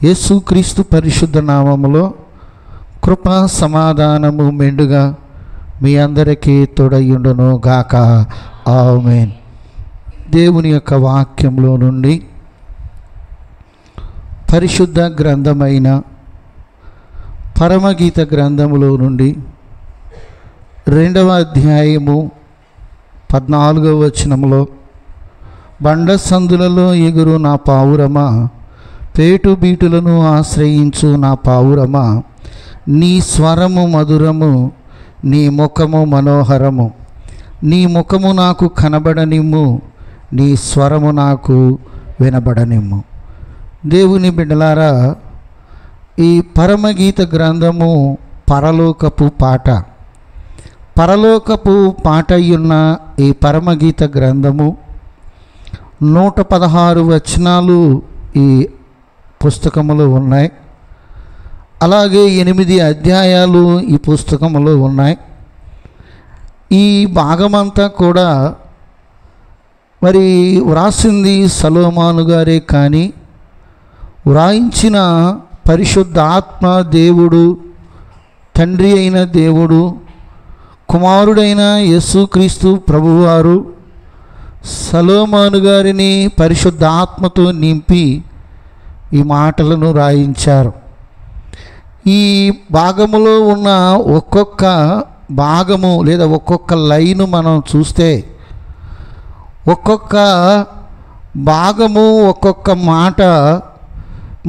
యేసుక్రీస్తు పరిశుద్ధ నామములో కృపా సమాధానము మెండుగా మీ అందరికీ తోడయ్యుండును గాక. ఆమేన్. దేవుని యొక్క వాక్యంలో నుండి పరిశుద్ధ గ్రంథమైన పరమగీత గ్రంథములో నుండి 2వ అధ్యాయము 14వ వచనములో, బండ సందులలో ఎగురు నా పావురమా, పేటు బీటులను ఆశ్రయించు నా పావురమా, నీ స్వరము మధురము, నీ ముఖము మనోహరము. నీ ముఖము నాకు కనబడనిమ్ము, నీ స్వరము నాకు వినబడనిమ్ము. దేవుని బిడ్డలారా, ఈ పరమగీత గ్రంథము పరలోకపు పాట. పరలోకపు పాట అయ్యున్న ఈ పరమగీత గ్రంథము 116 వచనాలు ఈ పుస్తకములో ఉన్నాయి. అలాగే 8 అధ్యాయాలు ఈ పుస్తకములో ఉన్నాయి. ఈ భాగమంతా కూడా మరి వ్రాసింది సొలొమోను గారే, కానీ వ్రాయించిన పరిశుద్ధాత్మ దేవుడు, తండ్రి అయిన దేవుడు, కుమారుడైన యేసుక్రీస్తు ప్రభువారు సొలొమోను గారిని పరిశుద్ధాత్మతో నింపి ఈ మాటలను రాయించారు. ఈ భాగములో ఉన్న ఒక్కొక్క భాగము లేదా ఒక్కొక్క లైను మనం చూస్తే, ఒక్కొక్క భాగము ఒక్కొక్క మాట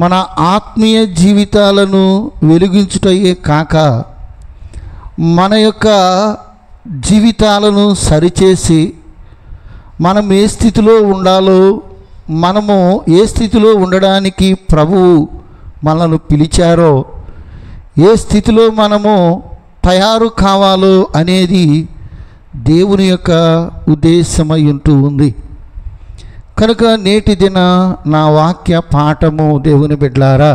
మన ఆత్మీయ జీవితాలను వెలిగించుటయే కాక మన యొక్క జీవితాలను సరిచేసి మనం ఏ స్థితిలో ఉండాలో, మనము ఏ స్థితిలో ఉండడానికి ప్రభువు మనల్ని పిలిచారో, ఏ స్థితిలో మనము తయారు కావాలో అనేది దేవుని యొక్క ఉద్దేశమై ఉంటూ ఉంది. కనుక నేటి దిన నా వాక్య పాఠము దేవుని బిడ్డలారా,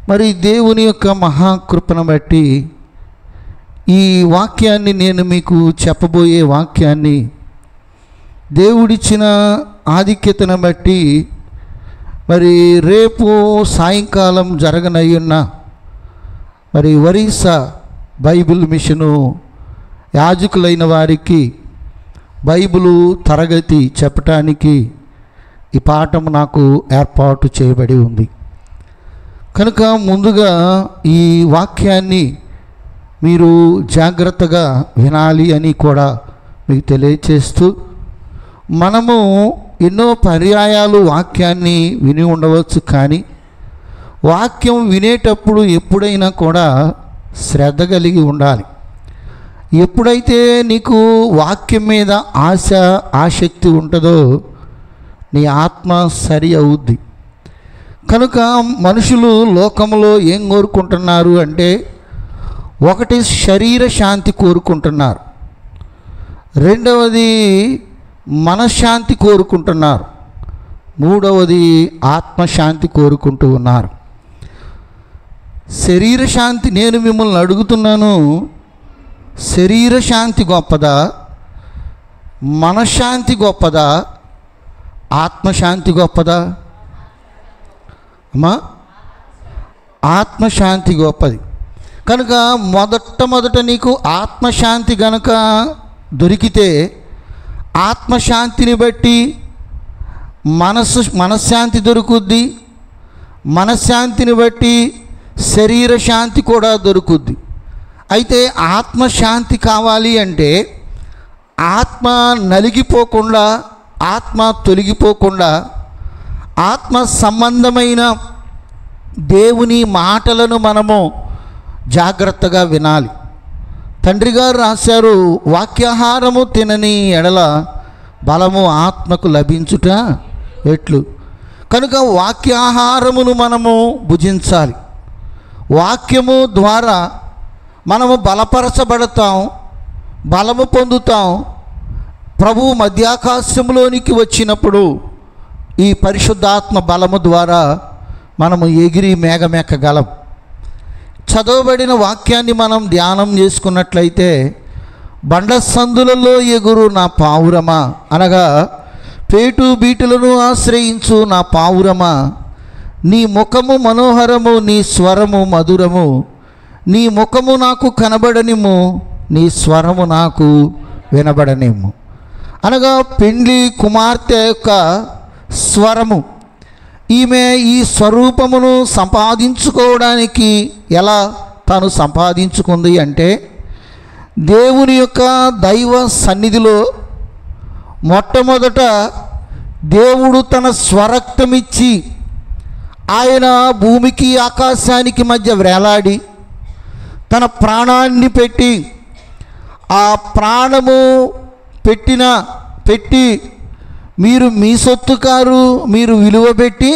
మరి దేవుని యొక్క మహాకృపను బట్టి ఈ వాక్యాన్ని నేను మీకు చెప్పబోయే వాక్యాన్ని దేవుడిచ్చిన ఆధిక్యతను బట్టి మరి రేపు సాయంకాలం జరగనయ్యున్న మరి ఒరిస్సా బైబిల్ మిషను యాజకులైన వారికి బైబిలు తరగతి చెప్పటానికి ఈ పాఠం నాకు ఏర్పాటు చేయబడి ఉంది. కనుక ముందుగా ఈ వాక్యాన్ని మీరు జాగ్రత్తగా వినాలి అని కూడా మీకు తెలియచేస్తూ, మనము ఎన్నో పర్యాయాలు వాక్యాన్ని విని ఉండవచ్చు, కానీ వాక్యం వినేటప్పుడు ఎప్పుడైనా కూడా శ్రద్ధ కలిగి ఉండాలి. ఎప్పుడైతే నీకు వాక్యం మీద ఆసక్తి ఉంటుందో నీ ఆత్మ సరి అవుద్ది. కనుక మనుషులు లోకంలో ఏం కోరుకుంటున్నారు అంటే, ఒకటి శరీర శాంతి కోరుకుంటున్నారు, రెండవది మనశ్శాంతి కోరుకుంటున్నారు, మూడవది ఆత్మశాంతి కోరుకుంటూ ఉన్నారు. శరీర శాంతి, నేను మిమ్మల్ని అడుగుతున్నాను, శరీర శాంతి గొప్పదా, మనశ్శాంతి గొప్పదా, ఆత్మశాంతి గొప్పదా? అమ్మా, ఆత్మశాంతి గొప్పది. కనుక మొదట నీకు ఆత్మశాంతి గనక దొరికితే, ఆత్మశాంతిని బట్టి మనశ్శాంతి దొరుకుద్ది, మనశ్శాంతిని బట్టి శరీర శాంతి కూడా దొరుకుద్ది. అయితే ఆత్మశాంతి కావాలి అంటే ఆత్మ నలిగిపోకుండా, ఆత్మ తొలగిపోకుండా, ఆత్మ సంబంధమైన దేవుని మాటలను మనము జాగ్రత్తగా వినాలి. తండ్రి గారు రాశారు, వాక్యాహారము తినని ఎడల బలము ఆత్మకు లభించుట ఎట్లు. కనుక వాక్యాహారమును మనము భుజించాలి. వాక్యము ద్వారా మనము బలపరచబడతాం, బలము పొందుతాం. ప్రభువు మధ్యాకాశంలోనికి వచ్చినప్పుడు ఈ పరిశుద్ధాత్మ బలము ద్వారా మనము ఎగిరి మేఘమెక్కగలం. చదవబడిన వాక్యాన్ని మనం ధ్యానం చేసుకున్నట్లయితే, బండ సందులలో ఎగురు నా పావురమా అనగా పేటు బీటులను ఆశ్రయించు నా పావురమా, నీ ముఖము మనోహరము, నీ స్వరము మధురము. నీ ముఖము నాకు కనబడనిము, నీ స్వరము నాకు వినబడనిము. అనగా పెండ్లి కుమార్తె యొక్క స్వరము. ఈమె ఈ స్వరూపమును సంపాదించుకోవడానికి ఎలా తాను సంపాదించుకుంది అంటే, దేవుని యొక్క దైవ సన్నిధిలో మొట్టమొదట దేవుడు తన స్వరక్తమిచ్చి ఆయన భూమికి ఆకాశానికి మధ్య వేలాడి తన ప్రాణాన్ని పెట్టి, ఆ ప్రాణము పెట్టి మీరు మీ సొత్తు కారు, మీరు విలువ పెట్టి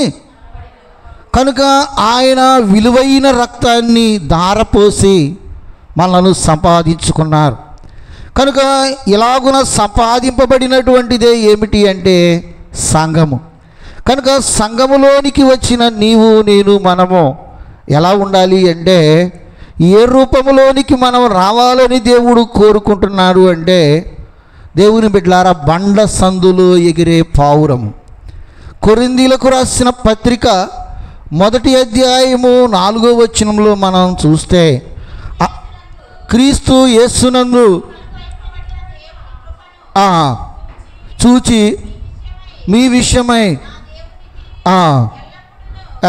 కనుక ఆయన విలువైన రక్తాన్ని ధారపోసి మనల్ని సంపాదించుకున్నారు. కనుక ఇలాగున సంపాదింపబడినటువంటిదే ఏమిటి అంటే సంఘము. కనుక సంఘములోనికి వచ్చిన నీవు నేను మనము ఎలా ఉండాలి అంటే, ఏ రూపంలోనికి మనం రావాలని దేవుడు కోరుకుంటున్నాడు అంటే, దేవుని బిడ్డలారా, బండ సందులో ఎగిరే పావురము. కొరింథీయులకు రాసిన పత్రిక 1వ అధ్యాయము 4వ వచనంలో మనం చూస్తే, క్రీస్తు యేసునందు చూచి మీ విషయమై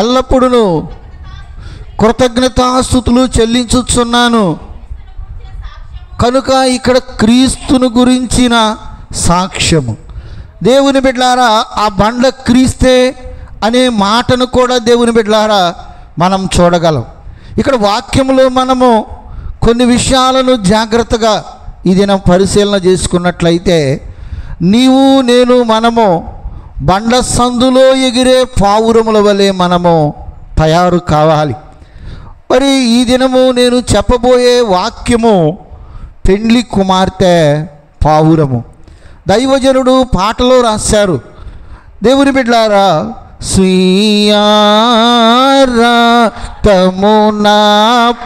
ఎల్లప్పుడూ కృతజ్ఞతాస్తుతులు చెల్లించుచున్నాను. కనుక ఇక్కడ క్రీస్తును గురించిన సాక్ష్యము. దేవుని బిడ్డలారా, ఆ బండ క్రీస్తే అనే మాటను కూడా దేవుని బిడ్డలారా మనం చూడగలం. ఇక్కడ వాక్యంలో మనము కొన్ని విషయాలను జాగ్రత్తగా ఈ దినం పరిశీలన చేసుకున్నట్లయితే, నీవు నేను మనము బండ సందులో ఎగిరే పావురముల వలె మనము తయారు కావాలి. మరి ఈ దినము నేను చెప్పబోయే వాక్యము పెండ్లి కుమార్తె పావురము. దైవజనుడు పాటలో రాశారు, దేవుని బిడ్డలారా, స్వీయ రక్తము నా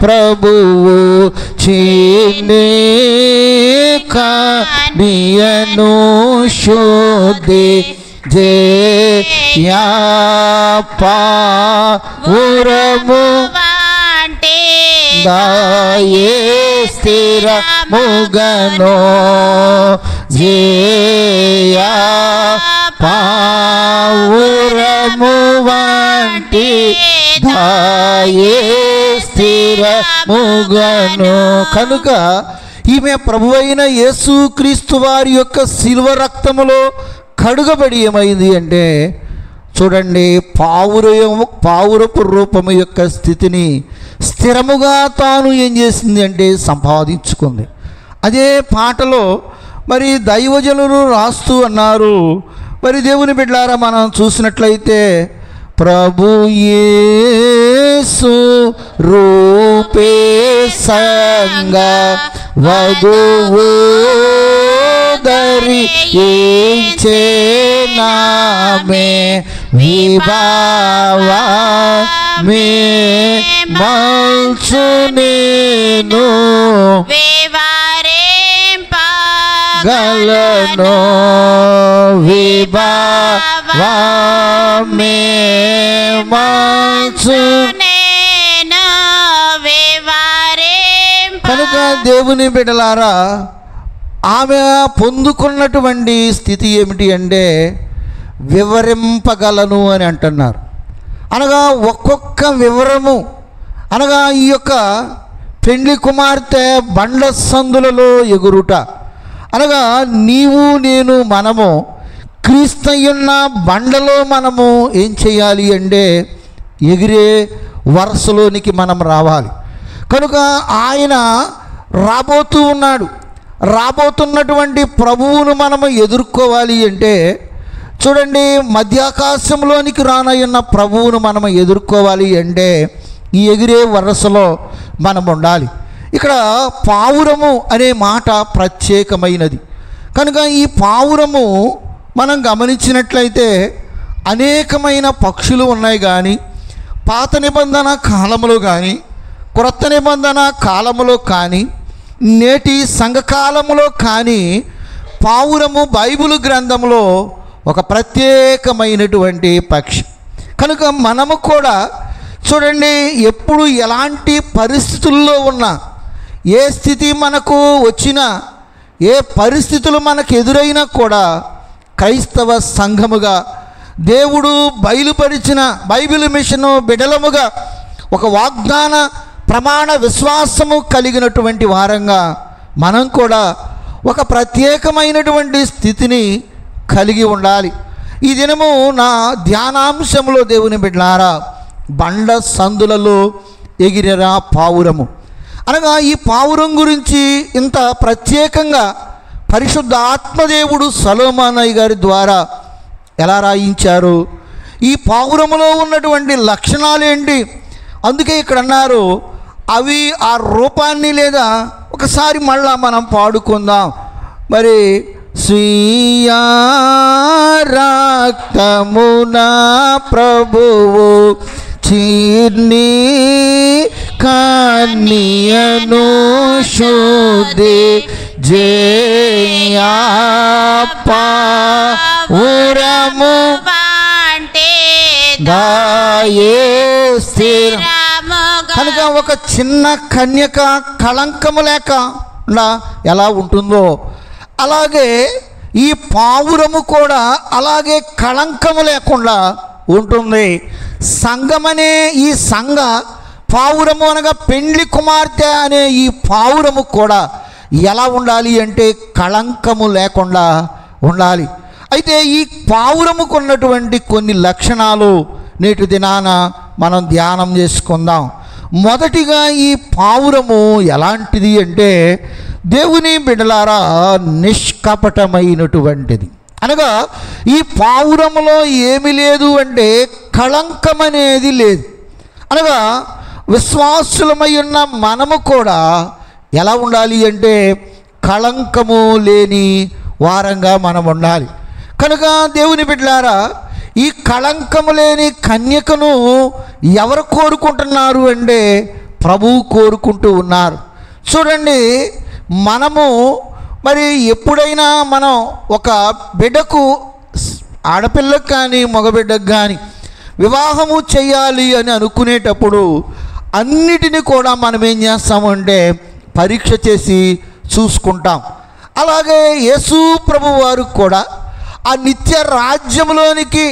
ప్రభువు చీనే కానియను శోధి జయా పావురము దాయే స్థిరముగనో జయా పావురము వంటి దాయే స్థిరముగనో. కనుక ఈమె ప్రభువైన యేసుక్రీస్తు వారి యొక్క శిలువ రక్తములో కడుగబడి ఏమైంది అంటే, చూడండి, పావురపు రూపము యొక్క స్థితిని స్థిరముగా తాను ఏం చేసింది అంటే సంపాదించుకుంది. అదే పాటలో మరి దైవజనులు రాస్తూ అన్నారు. మరి దేవుని బిడ్డలారా, మనం చూసినట్లయితే, ప్రభు యేసు రూపే సంగ వధువు ధరించే నామే విభావా మే మల్చు నేను గలను విభావా మే మల్చు. కనుక దేవుని బిడ్డలారా, ఆమె పొందుకున్నటువంటి స్థితి ఏమిటి అంటే వివరింపగలను అని అంటున్నారు. అనగా ఒక్కొక్క వివరము, అనగా ఈ యొక్క పెండ్లి కుమార్తె బండ సందులలో ఎగురుట, అనగా నీవు నేను మనము క్రీస్తయున్న బండలో మనము ఏం చేయాలి అంటే ఎగిరే వరుసలోనికి మనం రావాలి. కనుక ఆయన రాబోతూ ఉన్నాడు. రాబోతున్నటువంటి ప్రభువును మనము ఎదుర్కోవాలి అంటే, చూడండి, మధ్యాకాశంలోనికి రానయ్యున్న ప్రభువును మనము ఎదుర్కోవాలి అంటే ఈ ఎగిరే వరసలో మనం ఉండాలి. ఇక్కడ పావురము అనే మాట ప్రత్యేకమైనది. కనుక ఈ పావురము మనం గమనించినట్లయితే అనేకమైన పక్షులు ఉన్నాయి. కానీ పాత నిబంధన కాలములో కానీ క్రొత్త నిబంధన కాలములో కానీ నేటి సంఘకాలములో కానీ పావురము బైబిల్ గ్రంథంలో ఒక ప్రత్యేకమైనటువంటి పక్షి. కనుక మనము కూడా చూడండి, ఎప్పుడు ఎలాంటి పరిస్థితుల్లో ఉన్నా, ఏ స్థితి మనకు వచ్చినా, ఏ పరిస్థితులు మనకు ఎదురైనా కూడా క్రైస్తవ సంఘముగా దేవుడు బయలుపరిచిన బైబిల్ మిషను బిడలముగా ఒక వాగ్దాన ప్రమాణ విశ్వాసము కలిగినటువంటి వారంగా మనం కూడా ఒక ప్రత్యేకమైనటువంటి స్థితిని కలిగి ఉండాలి. ఈ దినము నా ధ్యానాంశంలో దేవుని బిడ్డలారా, బండ సందులలో ఎగిరెరా పావురము అనగా ఈ పావురం గురించి ఇంత ప్రత్యేకంగా పరిశుద్ధ ఆత్మదేవుడు సొలొమోను గారి ద్వారా ఎలా రాయించారు, ఈ పావురములో ఉన్నటువంటి లక్షణాలు ఏంటి, అందుకే ఇక్కడ అన్నారు. అవి ఆ రూపాన్ని లేదా ఒకసారి మళ్ళా మనం పాడుకుందాం. మరి స్వీయ రక్తమున ప్రభువు చీర్ని కన్యను శుద్ధి జయా పావురము కనుక ఒక చిన్న కన్యక కళంకము లేకుండా ఎలా ఉంటుందో అలాగే ఈ పావురము కూడా అలాగే కళంకము లేకుండా ఉంటుంది. సంఘమనే ఈ సంఘ పావురము అనగా పెండ్లి కుమార్తె అనే ఈ పావురము కూడా ఎలా ఉండాలి అంటే కళంకము లేకుండా ఉండాలి. అయితే ఈ పావురముకు ఉన్నటువంటి కొన్ని లక్షణాలు నేటి దినాన మనం ధ్యానం చేసుకుందాం. మొదటిగా ఈ పావురము ఎలాంటిది అంటే దేవుని బిడ్డలారా నిష్కపటమైనటువంటిది. అనగా ఈ పావురములో ఏమి లేదు అంటే కళంకం అనేది లేదు. అనగా విశ్వాసులమై ఉన్న మనము కూడా ఎలా ఉండాలి అంటే కళంకము లేని వారంగా మనం ఉండాలి. కనుక దేవుని బిడ్డలారా, ఈ కళంకము లేని కన్యకను ఎవరు కోరుకుంటున్నారు అంటే ప్రభువు కోరుకుంటూ ఉన్నారు. చూడండి, మనము మరి ఎప్పుడైనా మనం ఒక బిడ్డకు, ఆడపిల్లకు కానీ మగబిడ్డకు కానీ వివాహము చేయాలి అని అనుకునేటప్పుడు అన్నిటినీ కూడా మనం ఏం చేస్తామంటే పరీక్ష చేసి చూసుకుంటాం. అలాగే యేసు ప్రభు వారు కూడా ఆ నిత్య రాజ్యంలోనికి,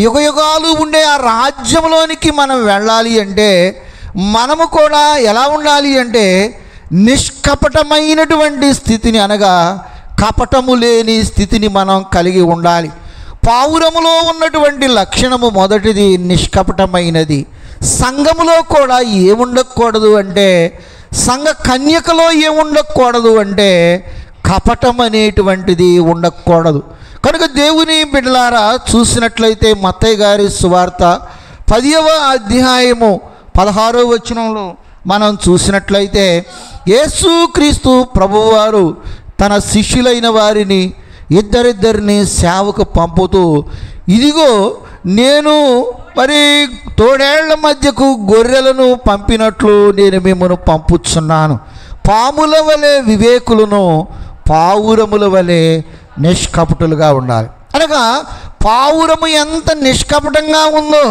యుగయుగాలు ఉండే ఆ రాజ్యంలోనికి మనం వెళ్ళాలి అంటే మనము కూడా ఎలా ఉండాలి అంటే నిష్కపటమైనటువంటి స్థితిని, అనగా కపటము లేని స్థితిని మనం కలిగి ఉండాలి. పావురములో ఉన్నటువంటి లక్షణము మొదటిది నిష్కపటమైనది. సంఘములో కూడా ఏముండకూడదు అంటే, సంఘ కన్యకలో ఏముండకూడదు అంటే కపటం అనేటువంటిది ఉండకూడదు. కనుక దేవుని బిడ్డలారా, చూసినట్లయితే మత్తయి గారి సువార్త 10వ అధ్యాయము 16వ వచనంలో మనం చూసినట్లయితే యేసుక్రీస్తు ప్రభువారు తన శిష్యులైన వారిని ఇద్దరిద్దరిని సేవకు పంపుతూ, ఇదిగో నేను మరి తోడేళ్ల మధ్యకు గొర్రెలను పంపినట్లు నేను మిమ్మల్ని పంపుచున్నాను. పాముల వలె వివేకులను, పావురముల వలె నిష్కపటులుగా ఉండాలి. అనగా పావురము ఎంత నిష్కపటంగా ఉందో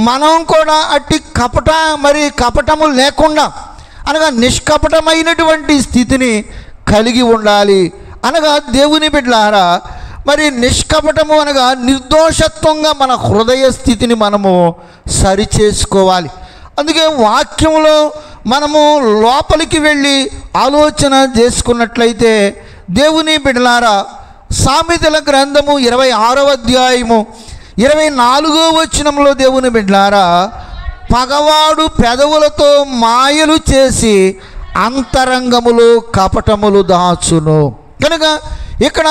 మనం కూడా అట్టి కపటము లేకుండా, అనగా నిష్కపటమైనటువంటి స్థితిని కలిగి ఉండాలి. అనగా దేవుని బిడ్డలారా, మరి నిష్కపటము అనగా నిర్దోషత్వంగా మన హృదయ స్థితిని మనము సరిచేసుకోవాలి. అందుకే వాక్యంలో మనము లోపలికి వెళ్ళి ఆలోచన చేసుకున్నట్లయితే దేవుని బిడ్డలారా, సామెతల గ్రంథము 26వ అధ్యాయము 24వ వచనంలో దేవుని బిడ్డలారా, పగవాడు పెదవులతో మాయలు చేసి అంతరంగములో కపటములు దాచును. కనుక ఇక్కడ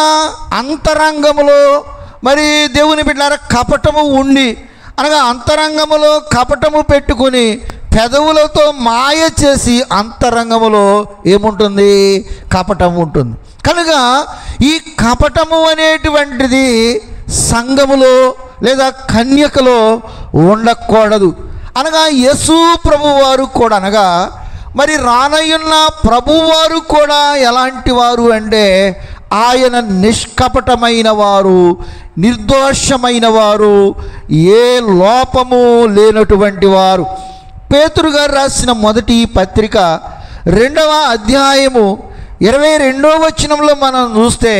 అంతరంగములో మరి దేవుని బిడ్డలారా కపటము ఉండి, అనగా అంతరంగములో కపటము పెట్టుకుని పెదవులతో మాయ చేసి అంతరంగములో ఏముంటుంది? కపటం ఉంటుంది. కనుక ఈ కపటము అనేటువంటిది సంఘములో లేదా కన్యకలో ఉండకూడదు. అనగా యేసు ప్రభువారు కూడా, అనగా మరి రానయ్యున్న ప్రభువారు కూడా ఎలాంటి వారు అంటే ఆయన నిష్కపటమైన వారు, నిర్దోషమైన వారు, ఏ లోపము లేనటువంటి వారు. పేతురు గారు రాసిన మొదటి పత్రిక 2వ అధ్యాయము 22వ వచనంలో మనం చూస్తే,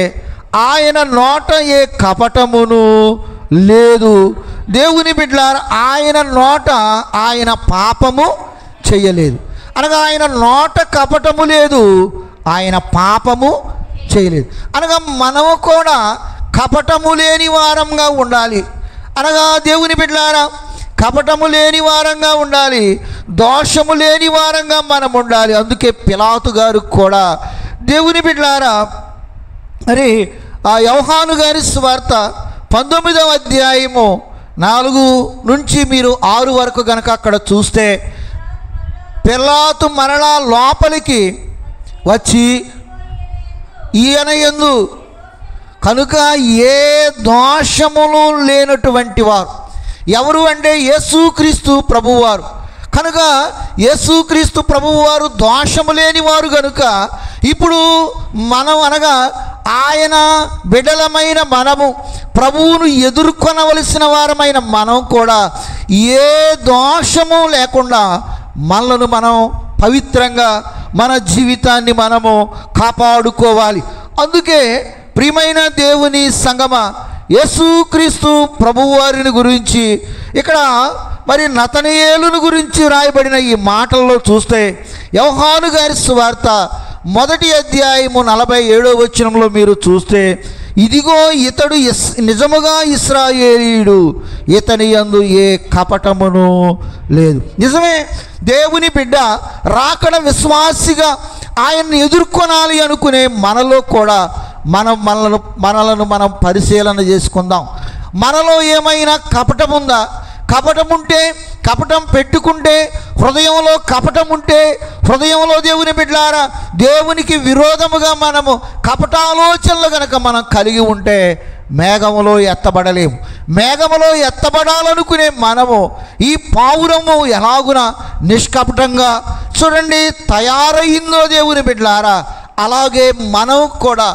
ఆయన నోట ఏ కపటమును లేదు. దేవుని బిడ్డలారా, ఆయన నోట ఆయన పాపము చేయలేదు. అనగా ఆయన నోట కపటము లేదు, ఆయన పాపము చేయలేదు. అనగా మనము కూడా కపటము లేని వారంగా ఉండాలి. అనగా దేవుని బిడ్డలారా, కపటము లేని వారంగా ఉండాలి, దోషము లేని వారంగా మనం ఉండాలి. అందుకే పిలాతు గారు కూడా దేవుని బిడ్డలారా, మరి ఆ యోహాను గారి సువార్త 19వ అధ్యాయము 4 నుంచి మీరు 6 వరకు కనుక అక్కడ చూస్తే, పిలాతు మరలా లోపలికి వచ్చి ఈయన యందు కనుక ఏ దోషములు లేనటువంటి వారు ఎవరు అంటే యేసుక్రీస్తు ప్రభువారు. కనుక యేసుక్రీస్తు ప్రభువారు దోషము లేని వారు కనుక ఇప్పుడు మనం అనగా ఆయన బిడ్డలమైన మనము ప్రభువును ఎదుర్కొనవలసిన వారమైన మనం కూడా ఏ దోషము లేకుండా మనలను మనం పవిత్రంగా మన జీవితాన్ని మనము కాపాడుకోవాలి. అందుకే ప్రియమైన దేవుని సంగమ, యేసుక్రీస్తు ప్రభువారిని గురించి ఇక్కడ మరి నతనయేలును గురించి రాయబడిన ఈ మాటల్లో చూస్తే, యోహాను గారి సువార్త 1వ అధ్యాయము 47వ వచనంలో మీరు చూస్తే, ఇదిగో ఇతడు నిజముగా ఇశ్రాయేలీయుడు, ఇతని యందు ఏ కపటమును లేదు. నిజమే, దేవుని బిడ్డ రాకడ విశ్వాసిగా ఆయన్ని ఎదుర్కొనాలి అనుకునే మనలో కూడా మనలను మనం పరిశీలన చేసుకుందాం. మనలో ఏమైనా కపటం ఉందా? కపటం ఉంటే, కపటం పెట్టుకుంటే, హృదయంలో కపటం ఉంటే, హృదయంలో దేవుని బిడ్డలారా దేవునికి విరోధముగా మనము కపటాలోచనలు గనక మనం కలిగి ఉంటే మేఘములో ఎత్తబడలేము. మేఘములో ఎత్తబడాలనుకునే మనము ఈ పావురము ఎలాగున నిష్కపటంగా చూడండి తయారయిందో దేవుని బిడ్డలారా, అలాగే మనం కూడా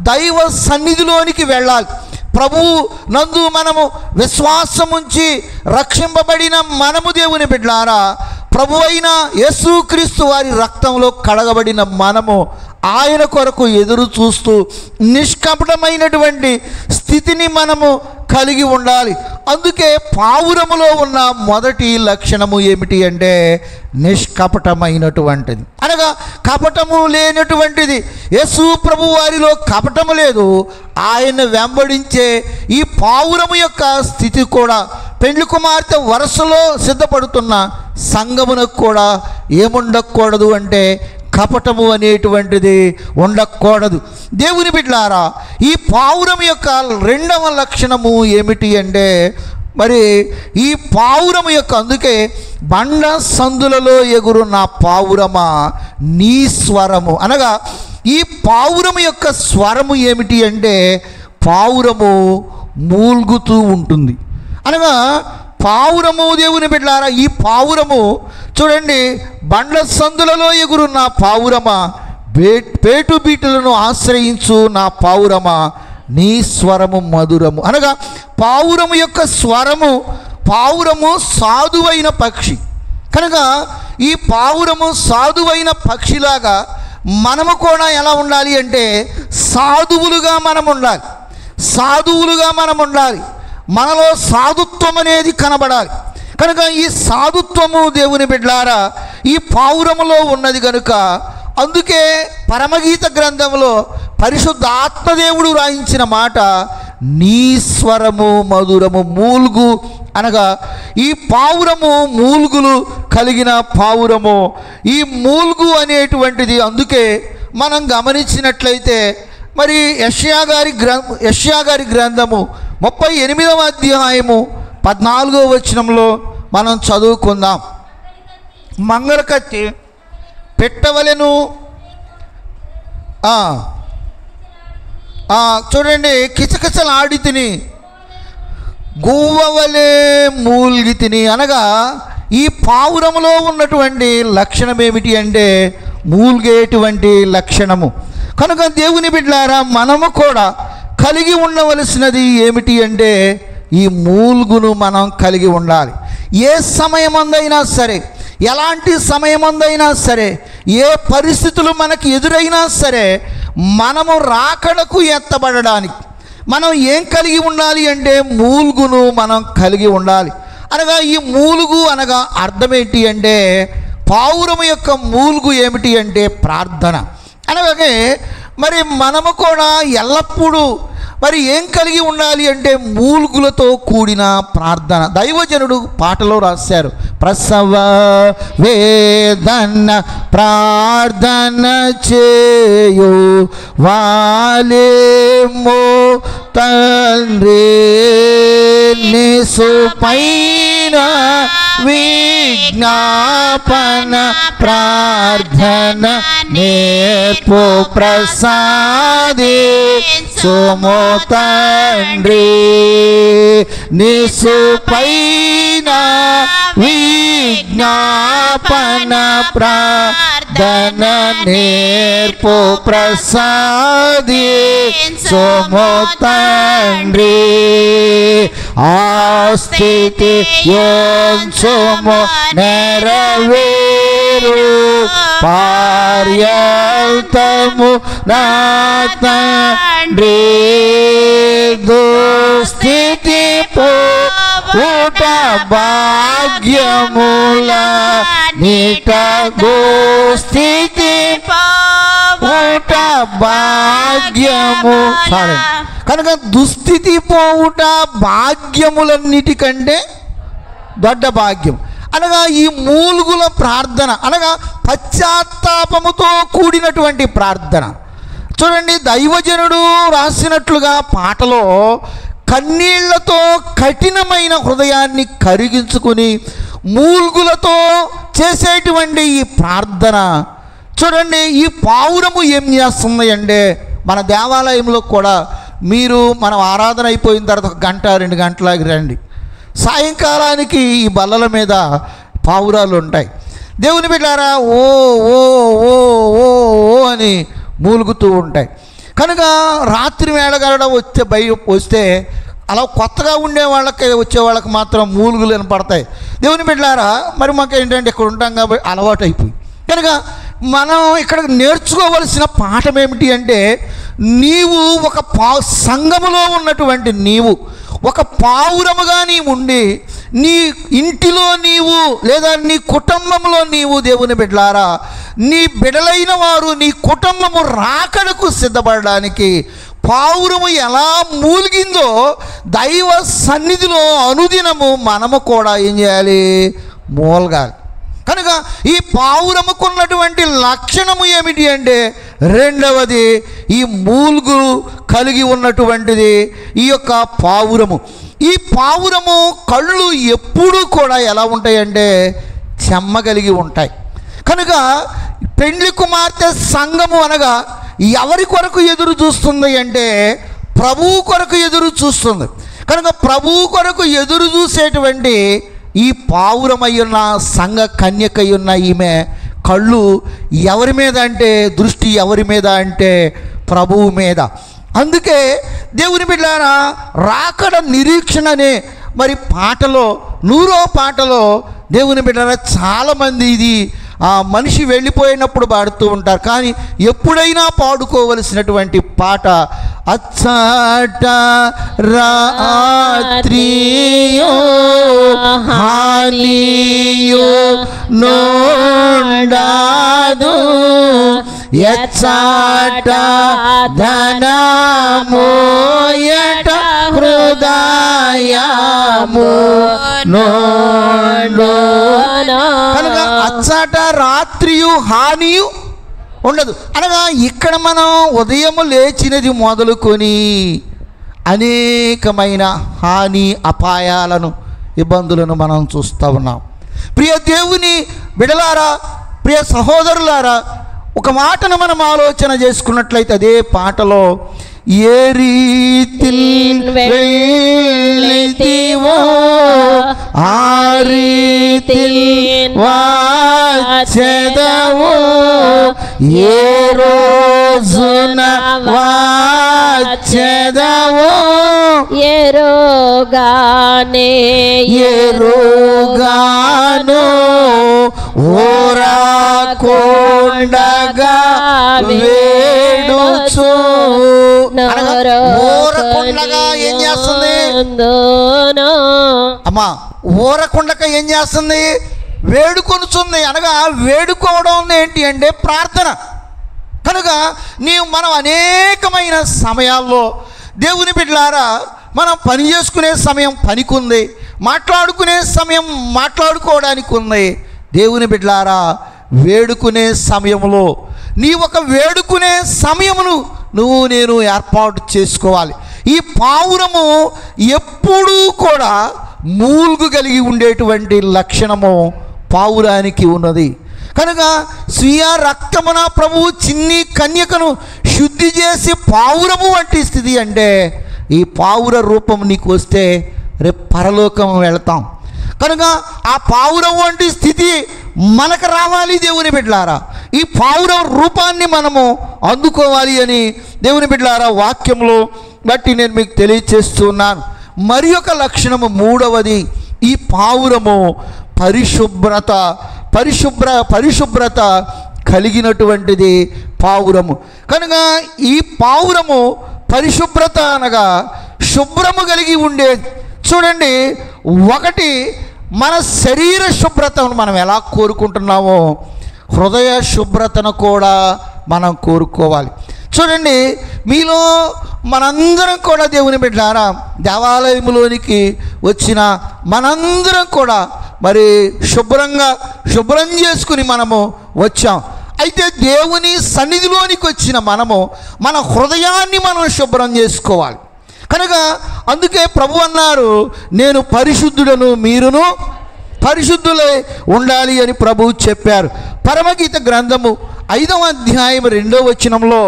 దైవ సన్నిధిలోనికి వెళ్ళాలి. ప్రభువు నందు మనము విశ్వాసముంచి రక్షింపబడిన మనము దేవుని బిడ్డలారా, ప్రభు అయిన యేసుక్రీస్తు వారి రక్తంలో కడగబడిన మనము ఆయన కొరకు ఎదురు చూస్తూ నిష్కపటమైనటువంటి స్థితిని మనము కలిగి ఉండాలి. అందుకే పావురములో ఉన్న మొదటి లక్షణము ఏమిటి అంటే నిష్కపటమైనటువంటిది. అనగా కపటము లేనటువంటిది. యేసు ప్రభు వారిలో కపటము లేదు. ఆయన వెంబడించే ఈ పావురము యొక్క స్థితి కూడా పెండ్లి కుమార్తె వరసలో సిద్ధపడుతున్న సంఘమునకు కూడా ఏముండకూడదు అంటే కపటము అనేటువంటిది ఉండకూడదు. దేవుని బిడ్డలారా, ఈ పావురం యొక్క 2వ లక్షణము ఏమిటి అంటే మరి ఈ పావురము యొక్క, అందుకే బండ సందులలో ఎగురు నా పావురమా నీ స్వరము, అనగా ఈ పావురము యొక్క స్వరము ఏమిటి అంటే పావురము మూల్గుతూ ఉంటుంది. అనగా పావురము దేవుని బిడ్డలారా, ఈ పావురము చూడండి, బండ్ల సందులలో ఎగురు నా పావురమా, పేటు బీటులను ఆశ్రయించు నా పావురమా నీ స్వరము మధురము. అనగా పావురము యొక్క స్వరము, పావురము సాధువైన పక్షి కనుక ఈ పావురము సాధువైన పక్షిలాగా మనము కూడా ఎలా ఉండాలి అంటే సాధువులుగా మనం ఉండాలి. సాధువులుగా మనం ఉండాలి. మనలో సాధుత్వం అనేది కనబడాలి. కనుక ఈ సాధుత్వము దేవుని బిడ్డలారా ఈ పావురములో ఉన్నది కనుక, అందుకే పరమగీత గ్రంథంలో పరిశుద్ధ ఆత్మదేవుడు రాయించిన మాట నీ స్వరము మధురము మూల్గు, అనగా ఈ పావురము మూల్గులు కలిగిన పావురము. ఈ మూల్గు అనేటువంటిది అందుకే మనం గమనించినట్లయితే మరి యెషయా గారి గ్రంథము 38వ అధ్యాయము 14వ వచనంలో మనం చదువుకుందాం. మంగళకత్తి పెట్టవలెను, చూడండి, కిచకిచలాడి తిని గువ్వవలే మూల్గి తిని. అనగా ఈ పావురములో ఉన్నటువంటి లక్షణం ఏమిటి అంటే మూల్గేటువంటి లక్షణము. కనుక దేవుని బిడ్డలారా మనము కూడా కలిగి ఉండవలసినది ఏమిటి అంటే ఈ మూల్గును మనం కలిగి ఉండాలి. ఏ సమయమందైనా సరే, ఎలాంటి సమయమందైనా సరే, ఏ పరిస్థితులు మనకి ఎదురైనా సరే, మనము రాకడకు ఎత్తబడడానికి మనం ఏం కలిగి ఉండాలి అంటే మూల్గును మనం కలిగి ఉండాలి. అనగా ఈ మూలుగు అనగా అర్థం ఏంటి అంటే, పావురము యొక్క మూలుగు ఏమిటి అంటే ప్రార్థన. అనగానే మరి మనము కూడా ఎల్లప్పుడూ మరి ఏం కలిగి ఉండాలి అంటే మూలుగులతో కూడిన ప్రార్థన. దైవజనుడు పాటలో రాశారు, ప్రసవ వేదన ప్రార్థన చేయు వాలేమో తండ్రి నిసుపైన విజ్ఞాపన ప్రార్థన నేర్పు ప్రసాది సోమో తండ్రి నిసుపైన విజ్ఞాపన ప్రార్థన నేర్పు ప్రసాది సోమో తండ్రి ఆ స్థితి యోన్సోమో నెరవేరు పార్యంతము నా తండ్రి దుస్థితి పోవుట భాగ్యముల నీట దుస్థితి పోవుట భాగ్యము. కనుక దుస్థితి పోవుట భాగ్యములన్నిటికంటే దొడ్డ భాగ్యం. అనగా ఈ మూలుగుల ప్రార్థన అనగా పశ్చాత్తాపముతో కూడినటువంటి ప్రార్థన. చూడండి, దైవజనుడు రాసినట్లుగా పాటలో కన్నీళ్లతో కఠినమైన హృదయాన్ని కరిగించుకుని మూలుగులతో చేసేటువంటి ఈ ప్రార్థన చూడండి. ఈ పావురము ఏం చేస్తుంది అంటే, మన దేవాలయంలో కూడా మీరు మనం ఆరాధన అయిపోయిన తర్వాత 1 గంట 2 గంటలకి రండి, సాయంకాలానికి ఈ బల్లల మీద పావురాలు ఉంటాయి. దేవుని బిడ్డారా ఓ ఓ ఓ ఓ ఓ అని మూలుగుతూ ఉంటాయి. కనుక రాత్రి వేళగాడ వస్తే అలా కొత్తగా ఉండే వాళ్ళకి వచ్చే వాళ్ళకి మాత్రం మూలుగులు వినపడతాయి. దేవుని బిడ్డారా మరి మాకు ఏంటంటే ఇక్కడ ఉంటాం కాబట్టి అలవాటు అయిపోయి. కనుక మనం ఇక్కడ నేర్చుకోవలసిన పాఠం ఏమిటి అంటే, నీవు ఒక సంఘములో ఉన్నటువంటి నీవు ఒక పావురముగా నీవు ఉండి నీ ఇంటిలో నీవు లేదా నీ కుటుంబంలో నీవు దేవుని బిడ్డలారా నీ బిడలైన వారు నీ కుటుంబము రాకడకు సిద్ధపడడానికి పావురము ఎలా మూలిగిందో దైవ సన్నిధిలో అనుదినము మనము కూడా ఏం చేయాలి, మూలగాలి. కనుక ఈ పావురముకున్నటువంటి లక్షణము ఏమిటి అంటే, రెండవది ఈ మూలుగు కలిగి ఉన్నటువంటిది ఈ యొక్క పావురము. ఈ పావురము కళ్ళు ఎప్పుడూ కూడా ఎలా ఉంటాయంటే చెమ్మగలిగి ఉంటాయి. కనుక పెండ్లి కుమార్తె సంఘము అనగా ఎవరి కొరకు ఎదురు చూస్తుంది అంటే ప్రభువు కొరకు ఎదురు చూస్తుంది. కనుక ప్రభువు కొరకు ఎదురు చూసేటువంటి ఈ పావురమయ్యున్న సంఘ కన్యకయ్యున్న ఈమె కళ్ళు ఎవరి మీద అంటే, దృష్టి ఎవరి మీద అంటే ప్రభువు మీద. అందుకే దేవుని బిడ్డలారా రాకడ నిరీక్షణనే మరి పాటలో 100వ పాటలో దేవుని బిడ్డలారా చాలామంది ఇది మనిషి వెళ్ళిపోయినప్పుడు పాడుతూ ఉంటారు. కానీ ఎప్పుడైనా పాడుకోవలసినటువంటి పాట అచ్చట రాత్రియో హానియో నోండాదు ఎచ్చట ధనమోయట హృదయము నోండు. కనుక అచ్చట రాత్రియు హానియు ఉండదు అనగా ఇక్కడ మనం ఉదయము లేచినది మొదలుకొని అనేకమైన హాని అపాయాలను ఇబ్బందులను మనం చూస్తూ ఉన్నాం. ప్రియ దేవుని బిడలారా, ప్రియ సహోదరులారా, ఒక మాటను మనం ఆలోచన చేసుకున్నట్లయితే అదే పాటలో ఏ రీతి వెళ్ళితివో ఆ రీతి వచ్చెదవు, ఏ రోజున వచ్చెదవో వచ్చెదవు ఎరుగానే ఎరుగాను ఊరకుండగా వేడుచు. ఊరకుండగా ఏం చేస్తుంది అమ్మా? ఊరకుండగా ఏం చేస్తుంది? వేడుకొనుచుంది. అనగా వేడుకోవడం ఏంటి అంటే ప్రార్థన. కనుక మనం అనేకమైన సమయాల్లో దేవుని బిడ్డలారా మనం పని చేసుకునే సమయం పనికుంది, మాట్లాడుకునే సమయం మాట్లాడుకోవడానికి ఉంది. దేవుని బిడ్డలారా వేడుకునే సమయంలో నీ ఒక వేడుకునే సమయమును నేను ఏర్పాటు చేసుకోవాలి. ఈ పావురము ఎప్పుడూ కూడా మూల్గు కలిగి ఉండేటువంటి లక్షణము పావురానికి ఉన్నది. కనుక స్వీయ రక్తమున ప్రభువు చిన్ని కన్యకను శుద్ధి చేసి పావురము వంటి స్థితి అంటే ఈ పావుర రూపం నీకు వస్తే రేపు పరలోకం వెళతాం. కనుక ఆ పావురం వంటి స్థితి మనకు రావాలి దేవుని బిడ్డలారా. ఈ పావురం రూపాన్ని మనము అందుకోవాలి అని దేవుని బిడ్డలారా వాక్యంలో బట్టి నేను మీకు తెలియచేస్తున్నాను. మరి ఒక లక్షణము మూడవది, ఈ పావురము పరిశుభ్రత కలిగినటువంటిది పావురము. కనుక ఈ పావురము పరిశుభ్రత అనగా శుభ్రము కలిగి ఉండేది. చూడండి, ఒకటి మన శరీర శుభ్రతను మనం ఎలా కోరుకుంటున్నామో హృదయ శుభ్రతను కూడా మనం కోరుకోవాలి. చూడండి, మీలో మనందరం కూడా దేవుని బిడ్డలారా దేవాలయంలోనికి వచ్చిన మనందరం కూడా మరి శుభ్రం చేసుకుని మనము వచ్చాం. అయితే దేవుని సన్నిధిలోనికి వచ్చిన మనము మన హృదయాన్ని మనం శుభ్రం చేసుకోవాలి. కనుక అందుకే ప్రభు అన్నారు, నేను పరిశుద్ధుడను మీరును పరిశుద్ధులై ఉండాలి అని ప్రభువు చెప్పారు. పరమగీత గ్రంథము 5వ అధ్యాయం 2వ వచనంలో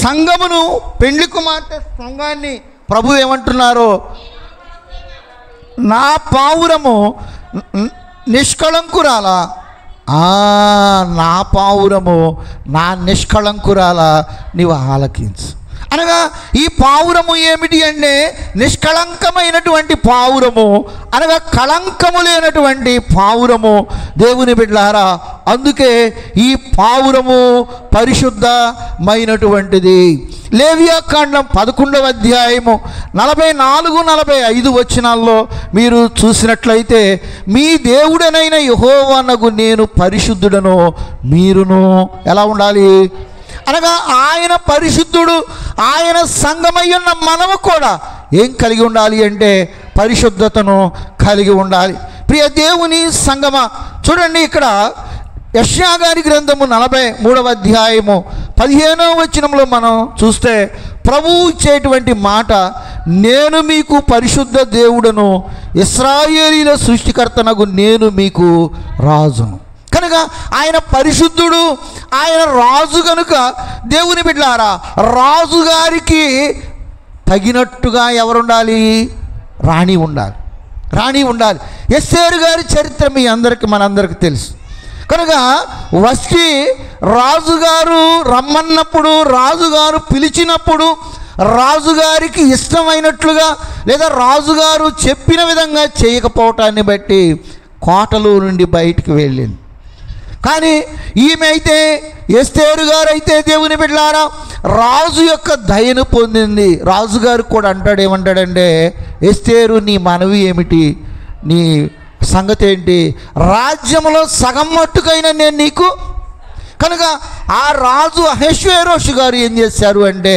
సంఘమును, పెండ్లి కుమార్తె సంఘాన్ని ప్రభు ఏమంటున్నారో, నా పావురము నిష్కళంకురాలా, నా పావురము నా నిష్కళంకురాలా నీవు ఆలకించు. అనగా ఈ పావురము ఏమిటి అంటే నిష్కళంకమైనటువంటి పావురము, అనగా కళంకము లేనటువంటి పావురము దేవుని బిడ్డలారా. అందుకే ఈ పావురము పరిశుద్ధమైనటువంటిది. లేవియాకాండం 11వ అధ్యాయము 44-45 వచనాల్లో మీరు చూసినట్లయితే, మీ దేవుడనైన యెహోవానగు నేను పరిశుద్ధుడను మీరును ఎలా ఉండాలి అనగా ఆయన పరిశుద్ధుడు, ఆయన సంఘమై ఉన్న మనము కూడా ఏం కలిగి ఉండాలి అంటే పరిశుద్ధతను కలిగి ఉండాలి. ప్రియ దేవుని సంగమ, చూడండి ఇక్కడ యెషయా గారి గ్రంథము 43వ అధ్యాయము 15వ వచనంలో మనం చూస్తే ప్రభువు ఇచ్చేటువంటి మాట, నేను మీకు పరిశుద్ధ దేవుడను, ఇశ్రాయేలీల సృష్టికర్తనగు నేను మీకు రాజును. కనుక ఆయన పరిశుద్ధుడు, ఆయన రాజు. కనుక దేవుని బిడ్డలారా రాజుగారికి తగినట్టుగా ఎవరుండాలి? రాణి ఉండాలి. ఎస్తేరు గారి చరిత్ర మీ అందరికీ మనందరికీ తెలుసు. కనుక వష్టి రాజుగారు రమ్మన్నప్పుడు, రాజుగారు పిలిచినప్పుడు రాజుగారికి ఇష్టమైనట్లుగా లేదా రాజుగారు చెప్పిన విధంగా చేయకపోవటాన్ని బట్టి కోటలో నుండి బయటికి వెళ్ళింది. కానీ ఈమె అయితే, ఎస్తేరు గారు అయితే దేవుని బిడ్డలారా రాజు యొక్క దయను పొందింది. రాజుగారు కూడా ఏమంటాడంటే, ఎస్తేరు నీ మనవి ఏమిటి, నీ సంగతి ఏంటి, రాజ్యంలో సగం మట్టుకైనా నేను నీకు. కనుక ఆ రాజు అహష్వేరోషు గారు ఏం చేశారు అంటే,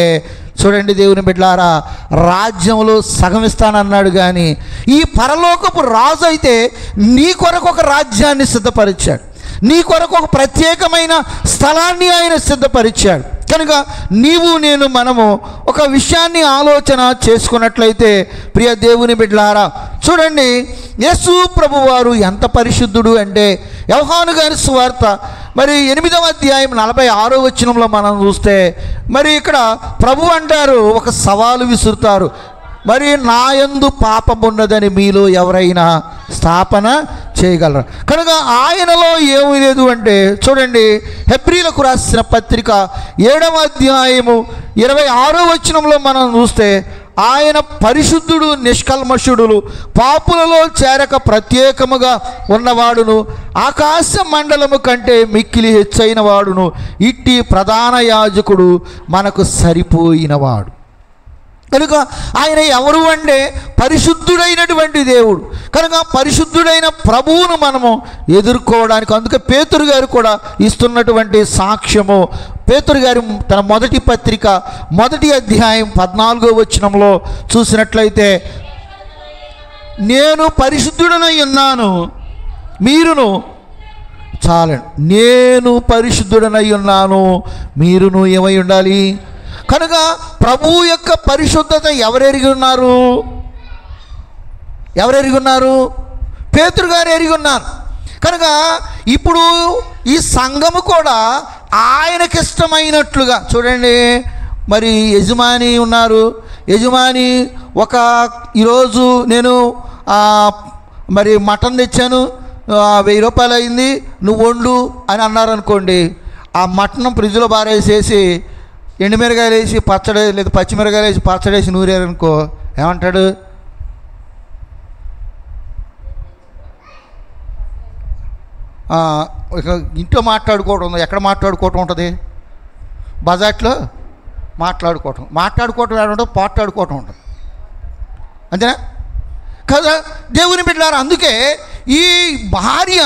చూడండి దేవుని బిడ్డలారా రాజ్యంలో సగం ఇస్తానన్నాడు. కానీ ఈ పరలోకపు రాజు అయితే నీ కొరకు ఒక రాజ్యాన్ని సిద్ధపరిచాడు, నీ కొరకు ఒక ప్రత్యేకమైన స్థలాన్ని ఆయన సిద్ధపరిచాడు. కనుక మనము ఒక విషయాన్ని ఆలోచన చేసుకున్నట్లయితే ప్రియ దేవుని బిడ్డలారా, చూడండి యేసు ప్రభువారు ఎంత పరిశుద్ధుడు అంటే, యోహాను గారి సువార్త 8వ అధ్యాయం 46వ వచనంలో మనం చూస్తే ఇక్కడ ప్రభు అంటారు, ఒక సవాలు విసురుతారు, నా యందు పాపమున్నదని మీలో ఎవరైనా స్థాపన చేయగలరు. కనుక ఆయనలో ఏమీ లేదు అంటే చూడండి, హెబ్రీలకు రాసిన పత్రిక 7వ అధ్యాయము 26వ వచనంలో మనం చూస్తే, ఆయన పరిశుద్ధుడు నిష్కల్మషుడు, పాపులలో చేరక ప్రత్యేకముగా ఉన్నవాడును, ఆకాశ మండలము కంటే మిక్కిలి హెచ్చైన వాడును, ఇట్టి ప్రధాన యాజకుడు మనకు సరిపోయినవాడు. కనుక ఆయన ఎవరు అంటే పరిశుద్ధుడైనటువంటి దేవుడు. కనుక పరిశుద్ధుడైన ప్రభువును మనము ఎదుర్కోవడానికి, అందుకే పేతురు గారు కూడా ఇస్తున్నటువంటి సాక్ష్యము, పేతురు గారి తన మొదటి పత్రిక 1వ అధ్యాయం 14వ వచనంలో చూసినట్లయితే, నేను పరిశుద్ధుడనై ఉన్నాను మీరును, చాలండి, నేను పరిశుద్ధుడనై ఉన్నాను మీరును ఏమై ఉండాలి. కనుక ప్రభువు యొక్క పరిశుద్ధత ఎవరెరిగి ఉన్నారు? ఎవరెరిగి ఉన్నారు? పేతురు గారు ఎరిగి ఉన్నారు. కనుక ఇప్పుడు ఈ సంఘము కూడా ఆయనకిష్టమైనట్లుగా చూడండి. మరి యజమాని ఉన్నారు, యజమాని ఈరోజు నేను మరి మటన్ తెచ్చాను, 1000 రూపాయలు అయింది, నువ్వు వండు అని అన్నారనుకోండి, ఆ మటన్ ఫ్రిడ్జ్లో బారేసేసి ఎండుమిరగాయలు వేసి పచ్చడి లేదా పచ్చిమిరకాయలు వేసి పచ్చడి వేసి నూరారనుకో, ఏమంటాడు? ఇంట్లో మాట్లాడుకోవడం ఉంది, ఎక్కడ మాట్లాడుకోవటం ఉంటుంది? బజాట్లో మాట్లాడుకోవటం ఏమంటుంది? పాట్లాడుకోవటం ఉంటుంది, అంతేనా కదా దేవుని బిడ్డలారా? అందుకే ఈ భార్య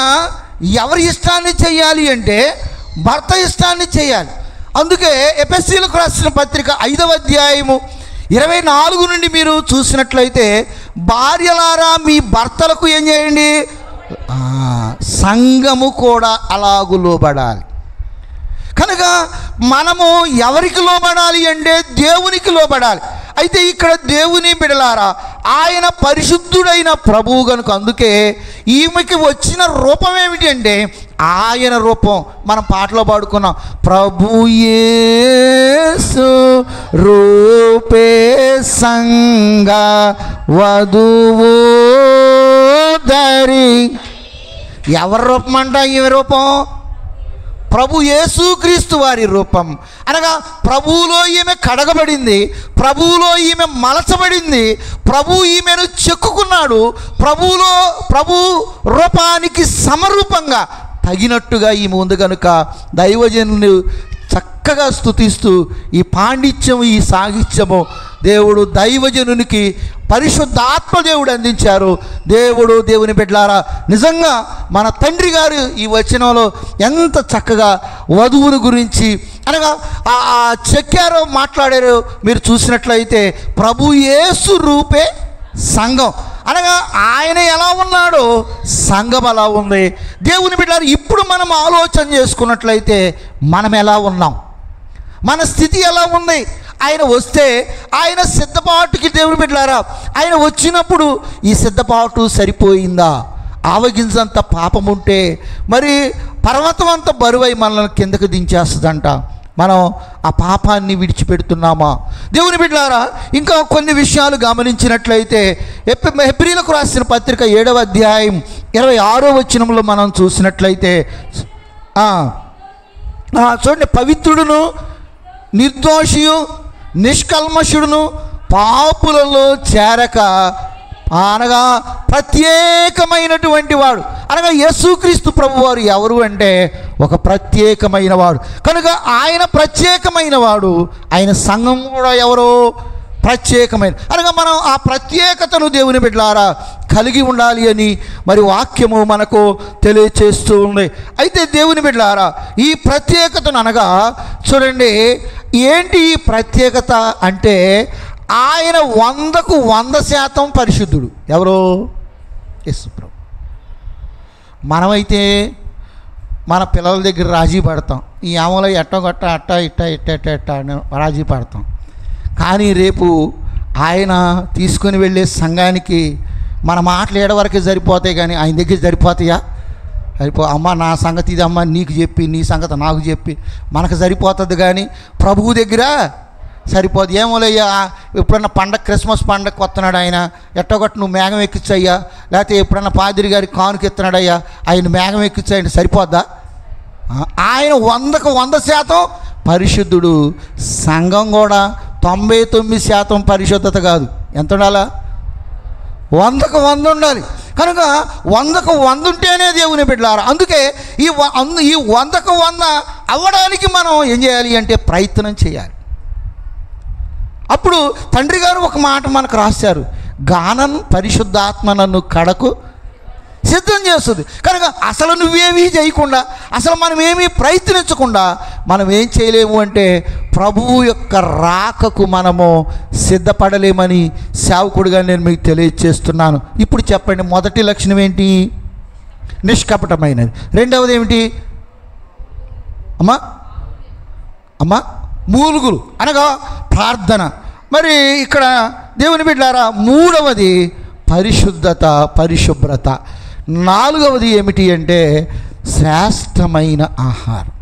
ఎవరి ఇష్టాన్ని చేయాలి అంటే భర్త ఇష్టాన్ని చేయాలి. అందుకే ఎఫెసీయులకు రాసిన పత్రిక 5వ అధ్యాయము 24 నుండి మీరు చూసినట్లయితే, భార్యలారా మీ భర్తలకు ఏం చేయండి, సంఘము కూడా అలాగు లోబడాలి. కనుక మనము ఎవరికి లోబడాలి అంటే దేవునికి లోబడాలి. అయితే ఇక్కడ దేవుని బిడలారా, ఆయన పరిశుద్ధుడైన ప్రభువు కనుక, అందుకే ఈమెకి వచ్చిన రూపం ఏమిటి అంటే ఆయన రూపం. మనం పాటలో పాడుకున్నాం, ప్రభు యేసు రూపే సంగ వధువు దరి. ఎవరి రూపం అంట? ఈమె రూపం ప్రభు యేసుక్రీస్తు వారి రూపం. అనగా ప్రభువులో ఈమె కడగబడింది, ప్రభువులో ఈమె మలచబడింది, ప్రభు ఈమెను చెక్కుకున్నాడు. ప్రభు రూపానికి సమరూపంగా తగినట్టుగా ఈమె ఉంది కనుక దైవజనుని చక్కగా స్తుతిస్తూ ఈ పాండిత్యము, ఈ సాహిత్యము దేవుడు దైవజనునికి పరిశుద్ధాత్మ దేవుడు అందించారు. దేవుని బిడ్డలారా, నిజంగా మన తండ్రి గారు ఈ వచనంలో ఎంత చక్కగా వధువుని గురించి అనగా చెక్కారో మాట్లాడారో మీరు చూసినట్లయితే, ప్రభు యేసు రూపే సంఘం అనగా ఆయన ఎలా ఉన్నాడో సంఘం అలా ఉంది. దేవుని బిడ్డలారా, ఇప్పుడు మనం ఆలోచన చేసుకున్నట్లయితే మనం ఎలా ఉన్నాం, మన స్థితి ఎలా ఉంది? ఆయన వస్తే ఆయన సిద్ధపాటుకి, దేవుని బిడ్డలారా, ఆయన వచ్చినప్పుడు ఈ సిద్ధపాటు సరిపోయిందా? ఆవగించంత పాపం ఉంటే మరి పర్వతం అంత బరువై మనల్ని కిందకు దించేస్తుందంట. మనం ఆ పాపాన్ని విడిచిపెడుతున్నామా? దేవుని బిడ్డలారా, ఇంకా కొన్ని విషయాలు గమనించినట్లయితే హెబ్రీయులకు రాసిన పత్రిక 7వ అధ్యాయం 26వ వచనంలో మనం చూసినట్లయితే, చూడండి, పవిత్రుడును నిర్దోషియు నిష్కల్మషుడును పాపులలో చేరక అనగా ప్రత్యేకమైనటువంటి వాడు. అనగా యేసుక్రీస్తు ప్రభువారు ఎవరు అంటే ఒక ప్రత్యేకమైన వాడు. కనుక ఆయన ప్రత్యేకమైన వాడు, ఆయన సంఘం కూడా ఎవరో ప్రత్యేకమైన. అనగా మనం ఆ ప్రత్యేకతను దేవుని బిడ్డలారా కలిగి ఉండాలి అని మరి వాక్యము మనకు తెలియచేస్తూ ఉంది. అయితే దేవుని బిడ్డలారా, ఈ ప్రత్యేకతను అనగా చూడండి, ఏంటి ఈ ప్రత్యేకత అంటే ఆయన 100కు 100% పరిశుద్ధుడు. ఎవరో? యేసు ప్రభు. మనమైతే మన పిల్లల దగ్గర రాజీ పడతాం, ఈ ఆమెలో ఎట్టగొట్ట అట్ట ఇట్ట అని రాజీ పడతాం. కానీ రేపు ఆయన తీసుకొని వెళ్ళే సంఘానికి మన మాటలు ఏడవరకే సరిపోతాయి, కానీ ఆయన దగ్గర సరిపోతాయా? అమ్మ నా సంగతి ఇది, అమ్మ నీకు చెప్పి, నీ సంగతి నాకు చెప్పి మనకు సరిపోతుంది, కానీ ప్రభువు దగ్గర సరిపోదు. ఏమోలయ్యా, ఎప్పుడన్నా పండగ క్రిస్మస్ పండగకి వస్తున్నాడు ఆయన, ఎట్టగొట్టు నువ్వు మేఘం ఎక్కించయ్యా, లేకపోతే ఎప్పుడన్నా పాదిరి గారి కానుక ఎత్తున్నాడయ్యా, ఆయన మేఘం ఎక్కించాయండి, సరిపోద్దా? ఆయన 100% పరిశుద్ధుడు. సంఘం కూడా 99% పరిశుద్ధత కాదు. ఎంత ఉండాలా? 100% ఉండాలి. కనుక 100% ఉంటేనే దేవుని బిడ్డలారా. అందుకే ఈ 100% అవ్వడానికి మనం ఏం చేయాలి అంటే ప్రయత్నం చేయాలి. అప్పుడు తండ్రి గారు ఒక మాట మనకు రాశారు, గానం పరిశుద్ధాత్మ నన్ను కడకు సిద్ధం చేస్తుంది. కనుక అసలు నువ్వేమీ చేయకుండా, అసలు మనం ఏమీ ప్రయత్నించకుండా మనం ఏం చేయలేము అంటే ప్రభువు యొక్క రాకకు మనము సిద్ధపడలేమని సేవకుడిగా నేను మీకు తెలియజేస్తున్నాను. ఇప్పుడు చెప్పండి, మొదటి లక్షణం ఏంటి? నిష్కపటమైనది. రెండవది ఏమిటి అమ్మా? మూలుగులు అనగా ప్రార్థన. మరి ఇక్కడ దేవుని బిడ్డలారా, మూడవది పరిశుద్ధత, పరిశుభ్రత. నాలుగవది ఏమిటి అంటే శ్రేష్టమైన ఆహారం.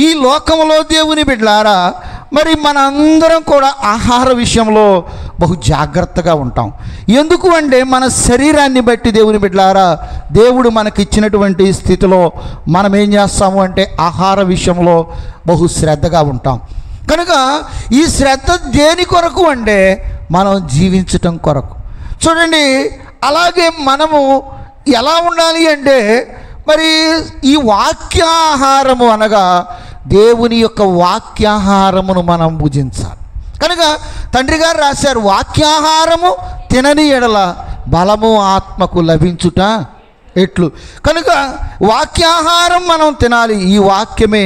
ఈ లోకంలో దేవుని బిడ్డలారా, మరి మనందరం కూడా ఆహార విషయంలో బహు జాగ్రత్తగా ఉంటాం. ఎందుకు అంటే మన శరీరాన్ని బట్టి దేవుని బిడ్డలారా, దేవుడు మనకిచ్చినటువంటి స్థితిలో మనం ఏం చేస్తాము అంటే ఆహార విషయంలో బహు శ్రద్ధగా ఉంటాం. కనుక ఈ శ్రద్ధ దేని కొరకు అంటే మనం జీవించటం కొరకు. చూడండి, అలాగే మనము ఎలా ఉండాలి అంటే మరి ఈ వాక్యాహారము అనగా దేవుని యొక్క వాక్యాహారమును మనం భుజించాలి. కనుక తండ్రి గారు రాశారు, వాక్యాహారము తినని ఎడల బలము ఆత్మకు లభించుట ఎట్లు. కనుక వాక్యాహారం మనం తినాలి. ఈ వాక్యమే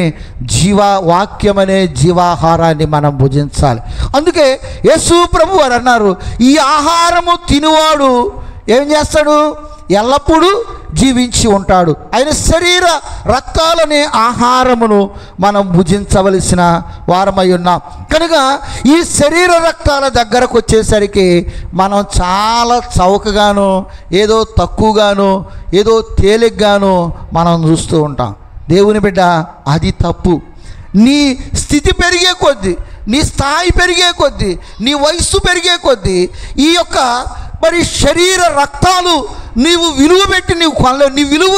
వాక్యం అనే జీవాహారాన్ని మనం భుజించాలి. అందుకే యేసు ప్రభు వారు అన్నారు, ఈ ఆహారము తినువాడు ఏం చేస్తాడు? ఎల్లప్పుడూ జీవించి ఉంటాడు. ఆయన శరీర రక్తాలనే ఆహారమును మనం భుజించవలసిన వారమై ఉన్నాం. కనుక ఈ శరీర రక్తాల దగ్గరకు వచ్చేసరికి మనం చాలా చౌకగాను, ఏదో తక్కువగాను, ఏదో తేలిగ్గాను మనం చూస్తూ ఉంటాం. దేవుని బిడ్డ, అది తప్పు. నీ స్థితి పెరిగే కొద్దీ, నీ స్థాయి పెరిగే కొద్దీ, నీ వయస్సు పెరిగే కొద్దీ ఈ యొక్క మరి శరీర రక్తాలు నీవు విలువ పెట్టి నీవు కొనలేవు, నీ విలువ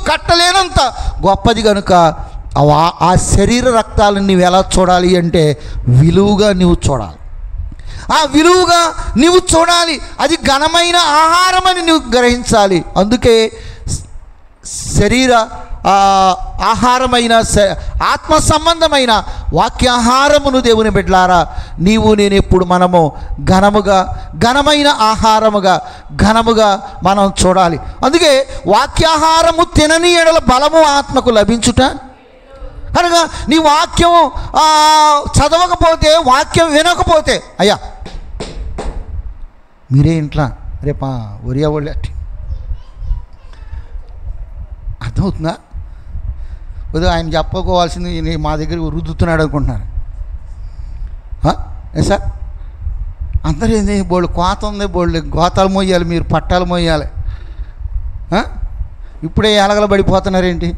కట్టలేనంత గొప్పది. కనుక ఆ శరీర రక్తాలను నీవు ఎలా చూడాలి అంటే విలువగా నీవు చూడాలి. ఆ విలువగా నీవు చూడాలి. అది ఘనమైన ఆహారం అని నువ్వు గ్రహించాలి. అందుకే శరీర ఆహారమైన ఆత్మ సంబంధమైన వాక్యాహారమును దేవుని బిడ్డలారా, నీవు నేను ఎప్పుడు మనము ఘనమైన ఆహారముగా మనం చూడాలి. అందుకే వాక్యాహారము తినని ఎడల బలము ఆత్మకు లభించుట. కనుక నీ వాక్యం చదవకపోతే, వాక్యం వినకపోతే, అయ్యా మీరే ఇంట్లో రేపా ఒరియా వాళ్ళు అర్థమవుతుందా? ఉదయం ఆయన చెప్పుకోవాల్సింది మా దగ్గర రుద్దుతున్నాడు అనుకుంటున్నారు. ఏ సార్, అందరూ ఏంది, బోళ్ళు కోత ఉంది, బోళ్ళు గోతాలు మోయాలి, మీరు పట్టాలు మోయాలి, ఇప్పుడే ఎలగల పడిపోతున్నారేంటి?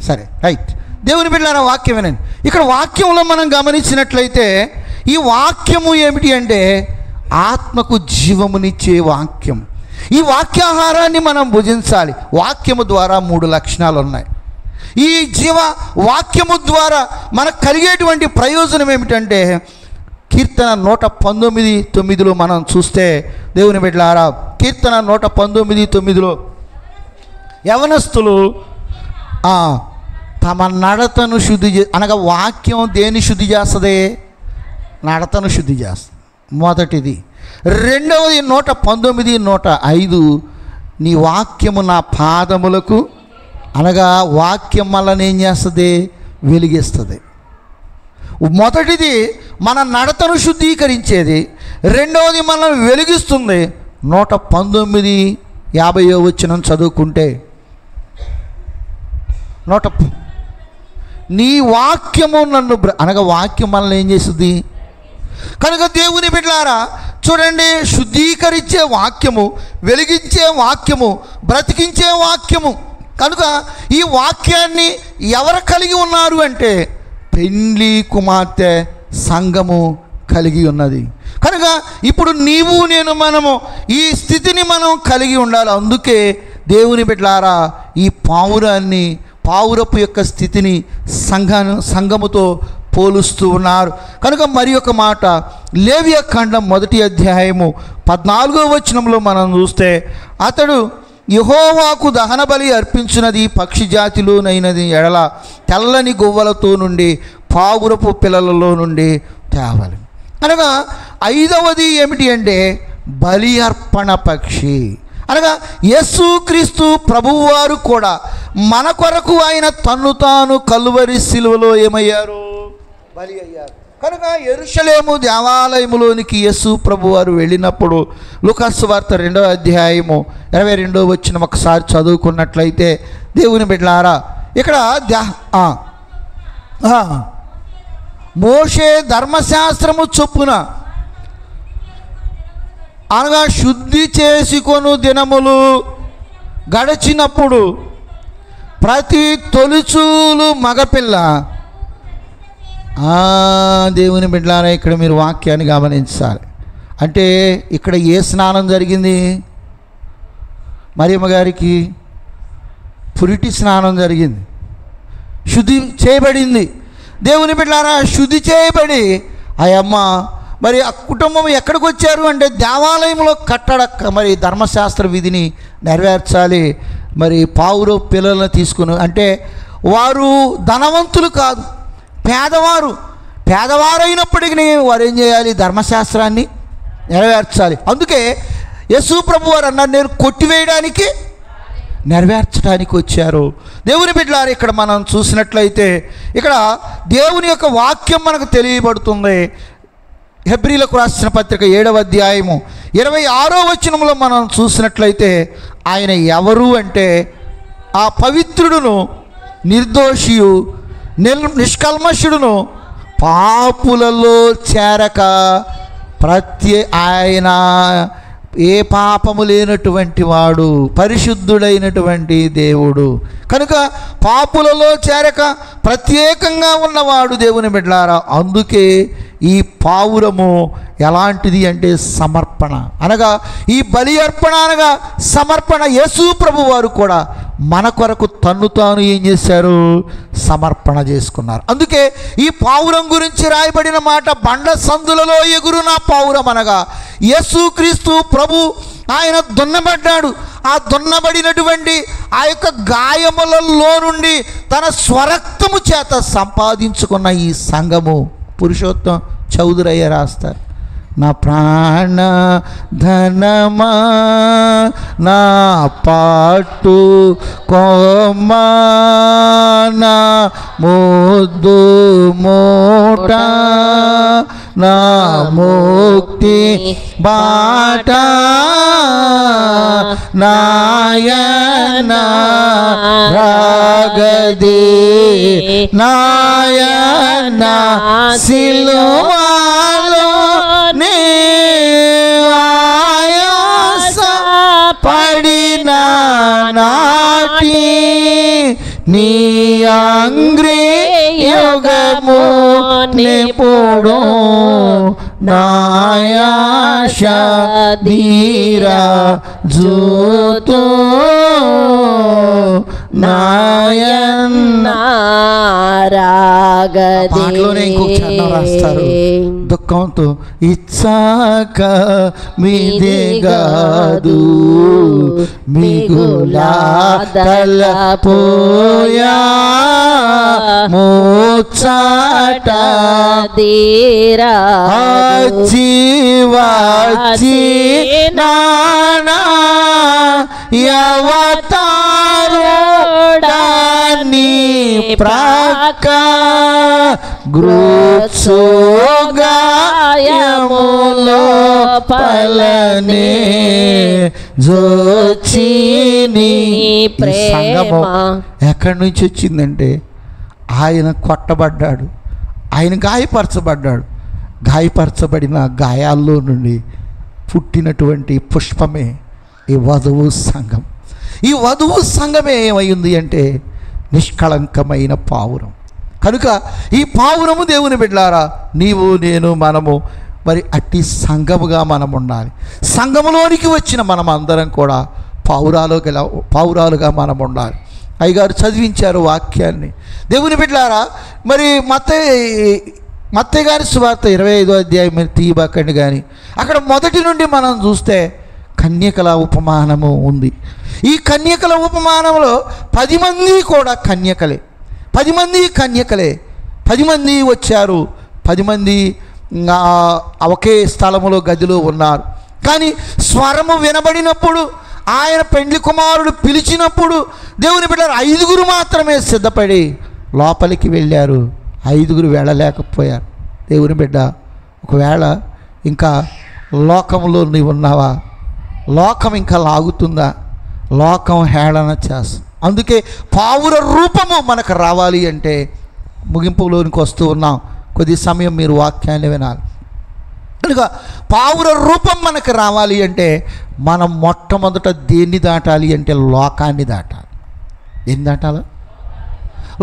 సరే, రైట్. దేవుని బిడ్డలారా, వాక్యం వినండి. ఇక్కడ వాక్యంలో మనం గమనించినట్లయితే ఈ వాక్యము ఏమిటి అంటే ఆత్మకు జీవమునిచ్చే వాక్యం. ఈ వాక్యాహారాన్ని మనం భుజించాలి. వాక్యము ద్వారా 3 లక్షణాలు ఉన్నాయి. ఈ వాక్యము ద్వారా మనకు కలిగేటువంటి ప్రయోజనం ఏమిటంటే కీర్తన 119:9 మనం చూస్తే దేవుని బిడ్డలారా, కీర్తన 119:9 యవనస్తులు తమ నడతను శుద్ధి అనగా వాక్యం దేని శుద్ధి చేస్తుంది? నడతను శుద్ధి చేస్తుంది, మొదటిది. రెండవది 119:105 నీ వాక్యము నా పాదములకు, అనగా వాక్యం వలన ఏం చేస్తుంది? వెలిగిస్తుంది. మొదటిది మన నడతను శుద్ధీకరించేది, రెండవది మనల్ని వెలిగిస్తుంది. 119:50 వచనం చదువుకుంటే, నీ వాక్యము నన్ను, అనగా వాక్యం మనల్ని ఏం చేస్తుంది? కనుక దేవుని బిడ్డలారా చూడండి, శుద్ధీకరించే వాక్యము, వెలిగించే వాక్యము, బ్రతికించే వాక్యము. కనుక ఈ వాక్యాన్ని ఎవరు కలిగి ఉన్నారు అంటే పెండ్లి కుమార్తె సంఘము కలిగి ఉన్నది. కనుక ఇప్పుడు నీవు నేను మనము ఈ స్థితిని మనం కలిగి ఉండాలి. అందుకే దేవుని బిడ్డలారా ఈ పావురపు యొక్క స్థితిని సంఘముతో పోలుస్తూ ఉన్నారు. కనుక మరి ఒక మాట, లేవియాకాండం 1వ అధ్యాయము 14వ వచనంలో మనం చూస్తే, అతడు యెహోవాకు దహన బలి అర్పించినది పక్షి జాతిలోనైనది ఎడల తెల్లని గువ్వలతో నుండి పావురపు పిల్లలలో నుండి తేవాలి. అనగా 5వది ఏమిటి అంటే బలి అర్పణ పక్షి. అనగా యేసుక్రీస్తు ప్రభువారు కూడా మన కొరకు ఆయన తన్ను తాను కలువరి సిలువలో ఏమయ్యారు? బలి అయ్యారు. కనుక యెరూషలేము దేవాలయములోనికి యేసు ప్రభువారు వెళ్ళినప్పుడు లూకాసు వార్త 2వ అధ్యాయము 22వ వచనం ఒకసారి చదువుకున్నట్లయితే, దేవుని బిడ్డలారా ఇక్కడ మోషే ధర్మశాస్త్రము చొప్పున అనగా శుద్ధి చేసుకొను దినములు గడిచినప్పుడు ప్రతి తొలిచూలు మగపిల్ల, దేవుని బిడ్డలారా ఇక్కడ మీరు వాక్యాన్ని గమనించాలి. అంటే ఇక్కడ ఏ స్నానం జరిగింది? మరియమ్మ గారికి పురిటి స్నానం జరిగింది, శుద్ధి చేయబడింది. దేవుని బిడ్డలారా శుద్ధి చేయబడి ఆ అమ్మ మరి ఆ కుటుంబం ఎక్కడికి వచ్చారు అంటే దేవాలయంలో మరి ధర్మశాస్త్ర విధిని నెరవేర్చాలి. మరి పావురు పిల్లలను తీసుకుని, అంటే వారు ధనవంతులు కాదు, పేదవారైనప్పటికీ వారు ఏం చేయాలి? ధర్మశాస్త్రాన్ని నెరవేర్చాలి. అందుకే యేసు ప్రభు వారు అన్నారు, నేను కొట్టివేయడానికి నెరవేర్చడానికి వచ్చారు. దేవుని బిడ్డలారా ఇక్కడ మనం చూసినట్లయితే ఇక్కడ దేవుని యొక్క వాక్యం మనకు తెలియబడుతుంది. హెబ్రీలకు రాసిన పత్రిక 7వ అధ్యాయము 26వ వచనంలో మనం చూసినట్లయితే ఆయన ఎవరు అంటే ఆ పవిత్రుడును నిర్దోషియు నిష్కల్మషుడును పాపులలో చేరక ఆయన ఏ పాపము లేనటువంటి వాడు, పరిశుద్ధుడైనటువంటి దేవుడు. కనుక పాపులలో చేరక ప్రత్యేకంగా ఉన్నవాడు దేవుని బిడ్డలారా. అందుకే ఈ పావురము ఎలాంటిది అంటే సమర్పణ, అనగా ఈ బలి అర్పణ అనగా సమర్పణ. యేసు ప్రభు వారు కూడా మన కొరకు తన్ను తాను ఏం చేశారు? సమర్పణ చేసుకున్నారు. అందుకే ఈ పావురం గురించి రాయబడిన మాట, బండ సందులలో ఎగురున పావురం అనగా యేసుక్రీస్తు ప్రభు ఆయన దున్నబడ్డాడు. ఆ దున్నబడినటువంటి ఆ యొక్క గాయములలో నుండి తన స్వరక్తము చేత సంపాదించుకున్న ఈ సంఘము, పురుషోత్తం చౌదరయ్య రాస్తారు, నా ప్రాణ ధనమా నా పాటు కోమా నా ముద్దు మూట నా ముక్తి బాట నాయన రాగది నాయన సిలువలో ఆయాస పడిన నాటి నీ అంగ్రి యుగము నిపుడు నాయాశ ధీరా జూతో నాయనారాగదే రాస్తారు దుఃఖంతో, ఇచ్చాక మీదేగాదు మిగులా తలపోయా మోచాట తీరా జీవాచి నానా యవతారుడాని ప్రాక గ్రోత్సోగాయములో పలనే జోచిని ప్రేమ ఎక్కడి నుంచి వచ్చిందంటే ఆయన కొట్టబడ్డాడు, ఆయన గాయపరచబడ్డాడు. గాయపరచబడిన గాయాల్లో నుండి పుట్టినటువంటి పుష్పమే ఈ వధువు సంఘం. ఈ వధువు సంఘమే ఏమైంది అంటే నిష్కళంకమైన పావురం. కనుక ఈ పావురము దేవుని బిడ్డలారా, నీవు నేను మనము మరి అట్టి సంఘముగా మనం ఉండాలి. సంఘములోనికి వచ్చిన మనం అందరం కూడా పావురాలుగా మనం ఉండాలి. అయ్యగారు చదివించారు వాక్యాన్ని. దేవుని బిడ్డలారా, మరి మత్తయి గారి సువార్త 25వ అధ్యాయం మీరు తీయబాకండి. కానీ అక్కడ మొదటి నుండి మనం చూస్తే కన్యకల ఉపమానము ఉంది. ఈ కన్యకల ఉపమానంలో 10 మంది కూడా కన్యకలే. 10 మంది కన్యకలే. 10 మంది వచ్చారు. 10 మంది ఒకే స్థలములో గదిలో ఉన్నారు. కానీ స్వరము వినబడినప్పుడు, ఆయన పెండ్లి కుమారుడు పిలిచినప్పుడు దేవుని బిడ్డలు 5 మాత్రమే సిద్ధపడి లోపలికి వెళ్ళారు. 5 వెళ్ళలేకపోయారు. దేవుని బిడ్డ, ఒకవేళ ఇంకా లోకంలో నీవు ఉన్నావా? లోకం ఇంకా లాగుతుందా? లోకం హేళన చేస్తుంది. అందుకే పావుర రూపము మనకు రావాలి అంటే ముగింపులోనికి వస్తూ ఉన్నాం. కొద్ది సమయం మీరు వాక్యాన్ని వినాలి. కనుక పావుర రూపం మనకు రావాలి అంటే మనం మొట్టమొదట దేన్ని దాటాలి అంటే లోకాన్ని దాటాలి. ఏం దాటాలా?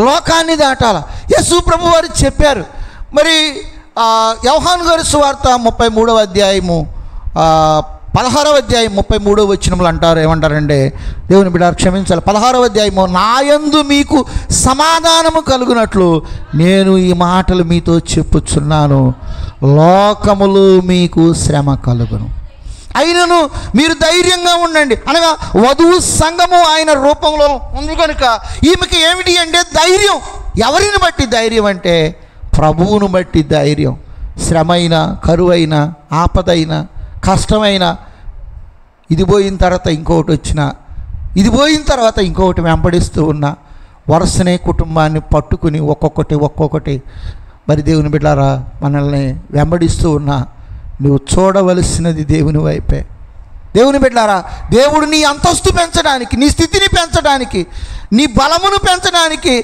లోకాన్ని దాటాల. యేసు ప్రభు వారు చెప్పారు. మరి యోహాను గారి సువార్త 33వ అధ్యాయము 16వ అధ్యాయం 33వ వచనములు అంటారు. ఏమంటారంటే, దేవుని బిడ్డ క్షమించాలి, 16వ అధ్యాయము, నాయందు మీకు సమాధానము కలుగునట్లు నేను ఈ మాటలు మీతో చెప్పుచున్నాను, లోకములు మీకు శ్రమ కలుగును, అయినను మీరు ధైర్యంగా ఉండండి. అనగా వధువు సంఘము ఆయన రూపంలో ఉంది కనుక ఈమెకి ఏమిటి అంటే ధైర్యం. ఎవరిని బట్టి ధైర్యం అంటే ప్రభువును బట్టి ధైర్యం. శ్రమైన, కరువైన, ఆపదైన, కష్టమైన, ఇది పోయిన తర్వాత ఇంకొకటి వచ్చిన, ఇది పోయిన తర్వాత ఇంకొకటి వెంబడిస్తూ ఉన్న వరుసనే కుటుంబాన్ని పట్టుకుని ఒక్కొక్కటి మరి దేవుని బిడ్డలారా మనల్ని వెంబడిస్తూ ఉన్నా నువ్వు చూడవలసినది దేవుని వైపే. దేవుని బిడ్డలారా, దేవుడు నీ అంతస్తు పెంచడానికి, నీ స్థితిని పెంచడానికి, నీ బలమును పెంచడానికి,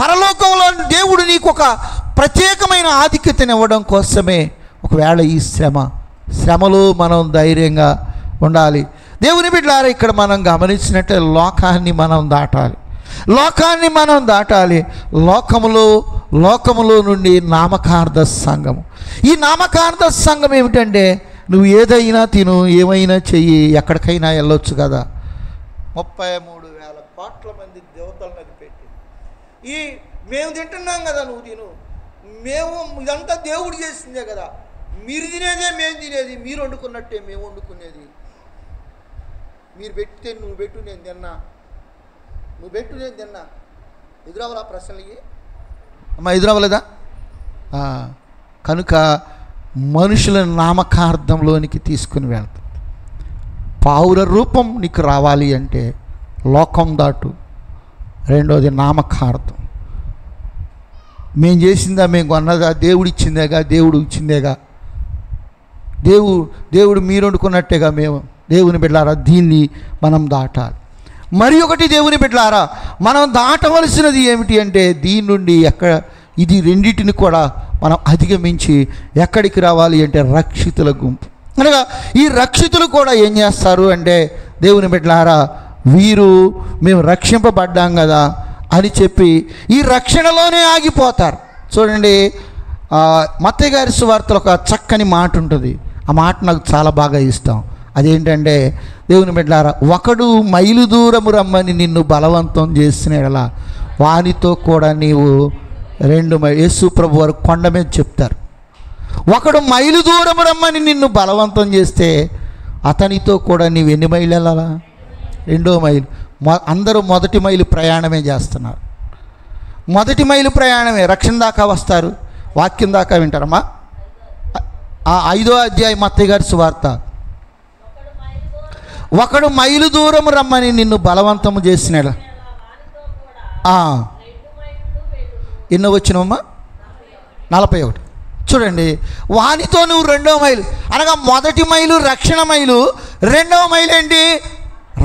పరలోకంలో దేవుడు నీకు ఒక ప్రత్యేకమైన ఆధిక్యతను ఇవ్వడం కోసమే ఒకవేళ ఈ శ్రమలో మనం ధైర్యంగా ఉండాలి. దేవుని బిడ్డలారా, ఇక్కడ మనం గమనించినట్టే లోకాన్ని మనం దాటాలి. లోకములో నుండి నామకార్థ సంఘము. ఈ నామకార్థ సంఘం ఏమిటంటే నువ్వు ఏదైనా తిను, ఏమైనా చెయ్యి, ఎక్కడికైనా వెళ్ళొచ్చు కదా. 33,000 కోట్ల మంది దేవతలను పెట్టి మేము తింటున్నాం కదా, నువ్వు తిను, మేము ఇదంతా దేవుడు చేసిందే కదా, మీరు తినేదే మేము తినేది, మీరు వండుకున్నట్టే మేము వండుకునేది, మీరు పెట్టితే నువ్వు పెట్టు నేను తిన్నా, నువ్వు పెట్టు నేను తిన్నా. ఎదురవలా ప్రశ్నలకి అమ్మా, ఎదురవ్వలేదా? కనుక మనుషుల నామకార్థంలోనికి తీసుకుని వెళ్తుంది. పావుర రూపం నీకు రావాలి అంటే లోకం దాటు. రెండోది నామకార్థం. మేము చేసిందా, మేము కొన్నదా, దేవుడు ఇచ్చిందేగా, దేవుడు మీరు వండుకున్నట్టేగా మేము. దేవుని బిడ్డలారా, దీన్ని మనం దాటాలి. మరి ఒకటి దేవుని బిడ్డలారా, మనం దాటవలసినది ఏమిటి అంటే దీని నుండి ఇది రెండింటిని కూడా మనం అధిగమించి ఎక్కడికి రావాలి అంటే రక్షితుల గుంపు. అనగా ఈ రక్షితులు కూడా ఏం చేస్తారు అంటే దేవుని బిడ్డలారా, మేము రక్షింపబడ్డాం కదా అని చెప్పి ఈ రక్షణలోనే ఆగిపోతారు. చూడండి, మత్తయి గారి సువార్తలో ఒక చక్కని మాట ఉంటుంది. ఆ మాట నాకు చాలా బాగా ఇష్టం. అదేంటంటే దేవుని బిడ్డలారా, ఒకడు మైలు దూరము రమ్మని నిన్ను బలవంతం చేసిన ఎడల వానితో కూడా నీవు 2 మైలు. యేసు ప్రభు వారు కొండ మీద చెప్తారు, ఒకడు మైలు దూరము రమ్మని నిన్ను బలవంతం చేస్తే అతనితో కూడా నీవు ఎన్ని మైలు వెళ్ళాలా? 2వ మైలు. అందరూ మొదటి మైలు ప్రయాణమే చేస్తున్నారు. మొదటి మైలు ప్రయాణమే. రక్షణ దాకా వస్తారు, వాక్యం దాకా వింటారమ్మా. 5వ అధ్యాయం మత్తయి గారి సువార్త, ఒకడు మైలు దూరం రమ్మని నిన్ను బలవంతము చేసినాడు. ఎన్నో వచ్చినమ్మా? 41. చూడండి, వానితో నువ్వు 2వ మైలు, అనగా మొదటి మైలు రక్షణ మైలు, 2వ మైలు ఏంటి?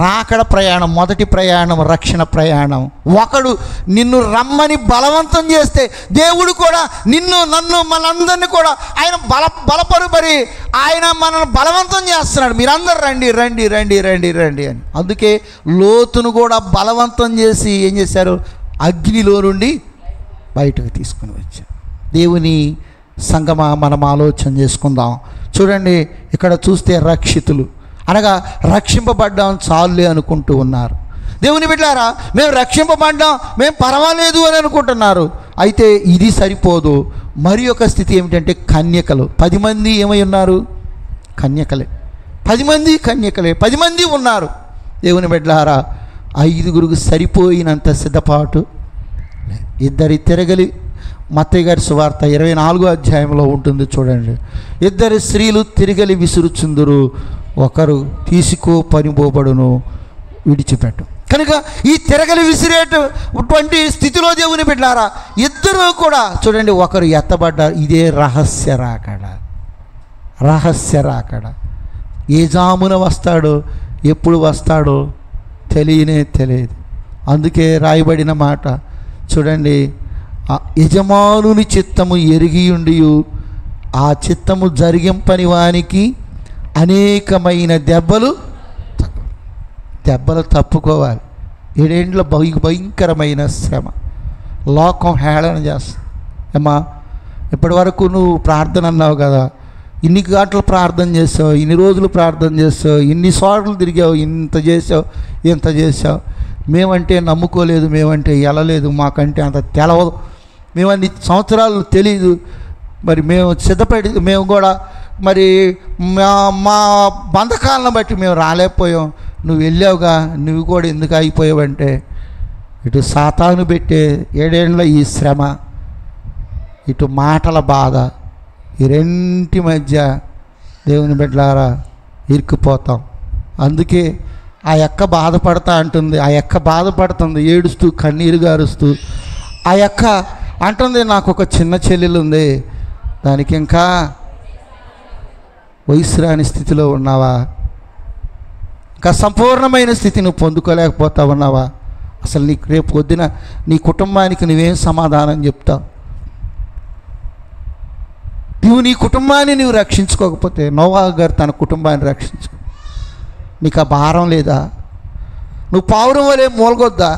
రాకడ ప్రయాణం. మొదటి ప్రయాణం రక్షణ ప్రయాణం. ఒకడు నిన్ను రమ్మని బలవంతం చేస్తే దేవుడు కూడా నన్ను మనందరినీ కూడా ఆయన బలపరుపరి ఆయన మనల్ని బలవంతం చేస్తున్నాడు. మీరందరూ రండి రండి రండి రండి రండి అని. అందుకే లోతును కూడా బలవంతం చేసి ఏం చేశారు? అగ్నిలో నుండి బయటకు తీసుకుని వచ్చాను. దేవుని సంగమా, మనం ఆలోచన చేసుకుందాం. చూడండి, ఇక్కడ చూస్తే రక్షితులు అనగా రక్షింపబడ్డాం చాలులే అనుకుంటూ ఉన్నారు. దేవుని బిడ్డలారా, మేము రక్షింపబడ్డాం, మేము పర్వాలేదు అని అనుకుంటున్నారు. అయితే ఇది సరిపోదు. మరి ఒక స్థితి ఏమిటంటే కన్యకలు. 10 మంది ఏమై ఉన్నారు? కన్యకలే. 10 మంది కన్యకలే, 10 మంది ఉన్నారు. దేవుని బిడ్డలారా, 5గురికి సరిపోయినంత సిద్ధపాటు. 2 తిరగలి, మత్తయి గారి సువార్త 24వ అధ్యాయంలో ఉంటుంది చూడండి. 2 స్త్రీలు తిరగలి విసురుచుందురు, ఒకరు తీసుకో పనిపోబడును, విడిచిపెట్టు. కనుక ఈ తిరగలి విసిరేటువంటి స్థితిలో దేవుని బిడ్డలారా, 2 కూడా చూడండి, ఒకరు ఎత్తబడ్డారు. ఇదే రహస్య రాకడ. రహస్య రాకడ. ఏ జామున వస్తాడో, ఎప్పుడు వస్తాడో తెలియదు. అందుకే రాయబడిన మాట చూడండి, యజమానుని చిత్తము ఎరిగియుండి ఆ చిత్తము జరిగింపని వానికి అనేకమైన దెబ్బలు తప్పుకోవాలి. 7 ఏండ్ల భయంకరమైన శ్రమ. లోకం హేళన చేస్తుంది. ఏమా, ఇప్పటి వరకు నువ్వు ప్రార్థన అన్నావు కదా, ఇన్ని గంటలు ప్రార్థన చేసావు, ఇన్ని రోజులు ప్రార్థన చేసావు, ఇన్ని సార్లు తిరిగావు, ఇంత చేసావు. మేమంటే నమ్ముకోలేదు, మేమంటే వెళ్ళలేదు, మాకంటే అంత తెలవదు, మేము అన్ని సంవత్సరాలు తెలియదు. మరి మేము కూడా మరి మా బంధకాలను బట్టి మేము రాలేకపోయాం. నువ్వు వెళ్ళావుగా, నువ్వు కూడా ఎందుకు అయిపోయావంటే, ఇటు సాతాను పెట్టే 7 ఏండ్ల ఈ శ్రమ, ఇటు మాటల బాధ, ఈ రెంటి మధ్య దేవుని బిడ్డలారా ఇరుక్కుపోతాం. అందుకే ఆ యక్క బాధపడతా అంటుంది, ఆ యక్క బాధపడుతుంది, ఏడుస్తూ కన్నీరు గారుస్తూ. ఆ యక్క అంటుంది, నాకు ఒక చిన్న చెల్లెలు ఉంది, దానికి ఇంకా వయసు రాని స్థితిలో ఉన్నావా, ఇంకా సంపూర్ణమైన స్థితి నువ్వు పొందుకోలేకపోతా ఉన్నావా, అసలు నీకు రేపు పొద్దున నీ కుటుంబానికి నువ్వేం సమాధానం చెప్తావు? నువ్వు నీ కుటుంబాన్ని నువ్వు రక్షించుకోకపోతే, నోవాహు గారు తన కుటుంబాన్ని రక్షించుకో, నీకు ఆ భారం లేదా? నువ్వు పావురం వలె మూలగొద్దా?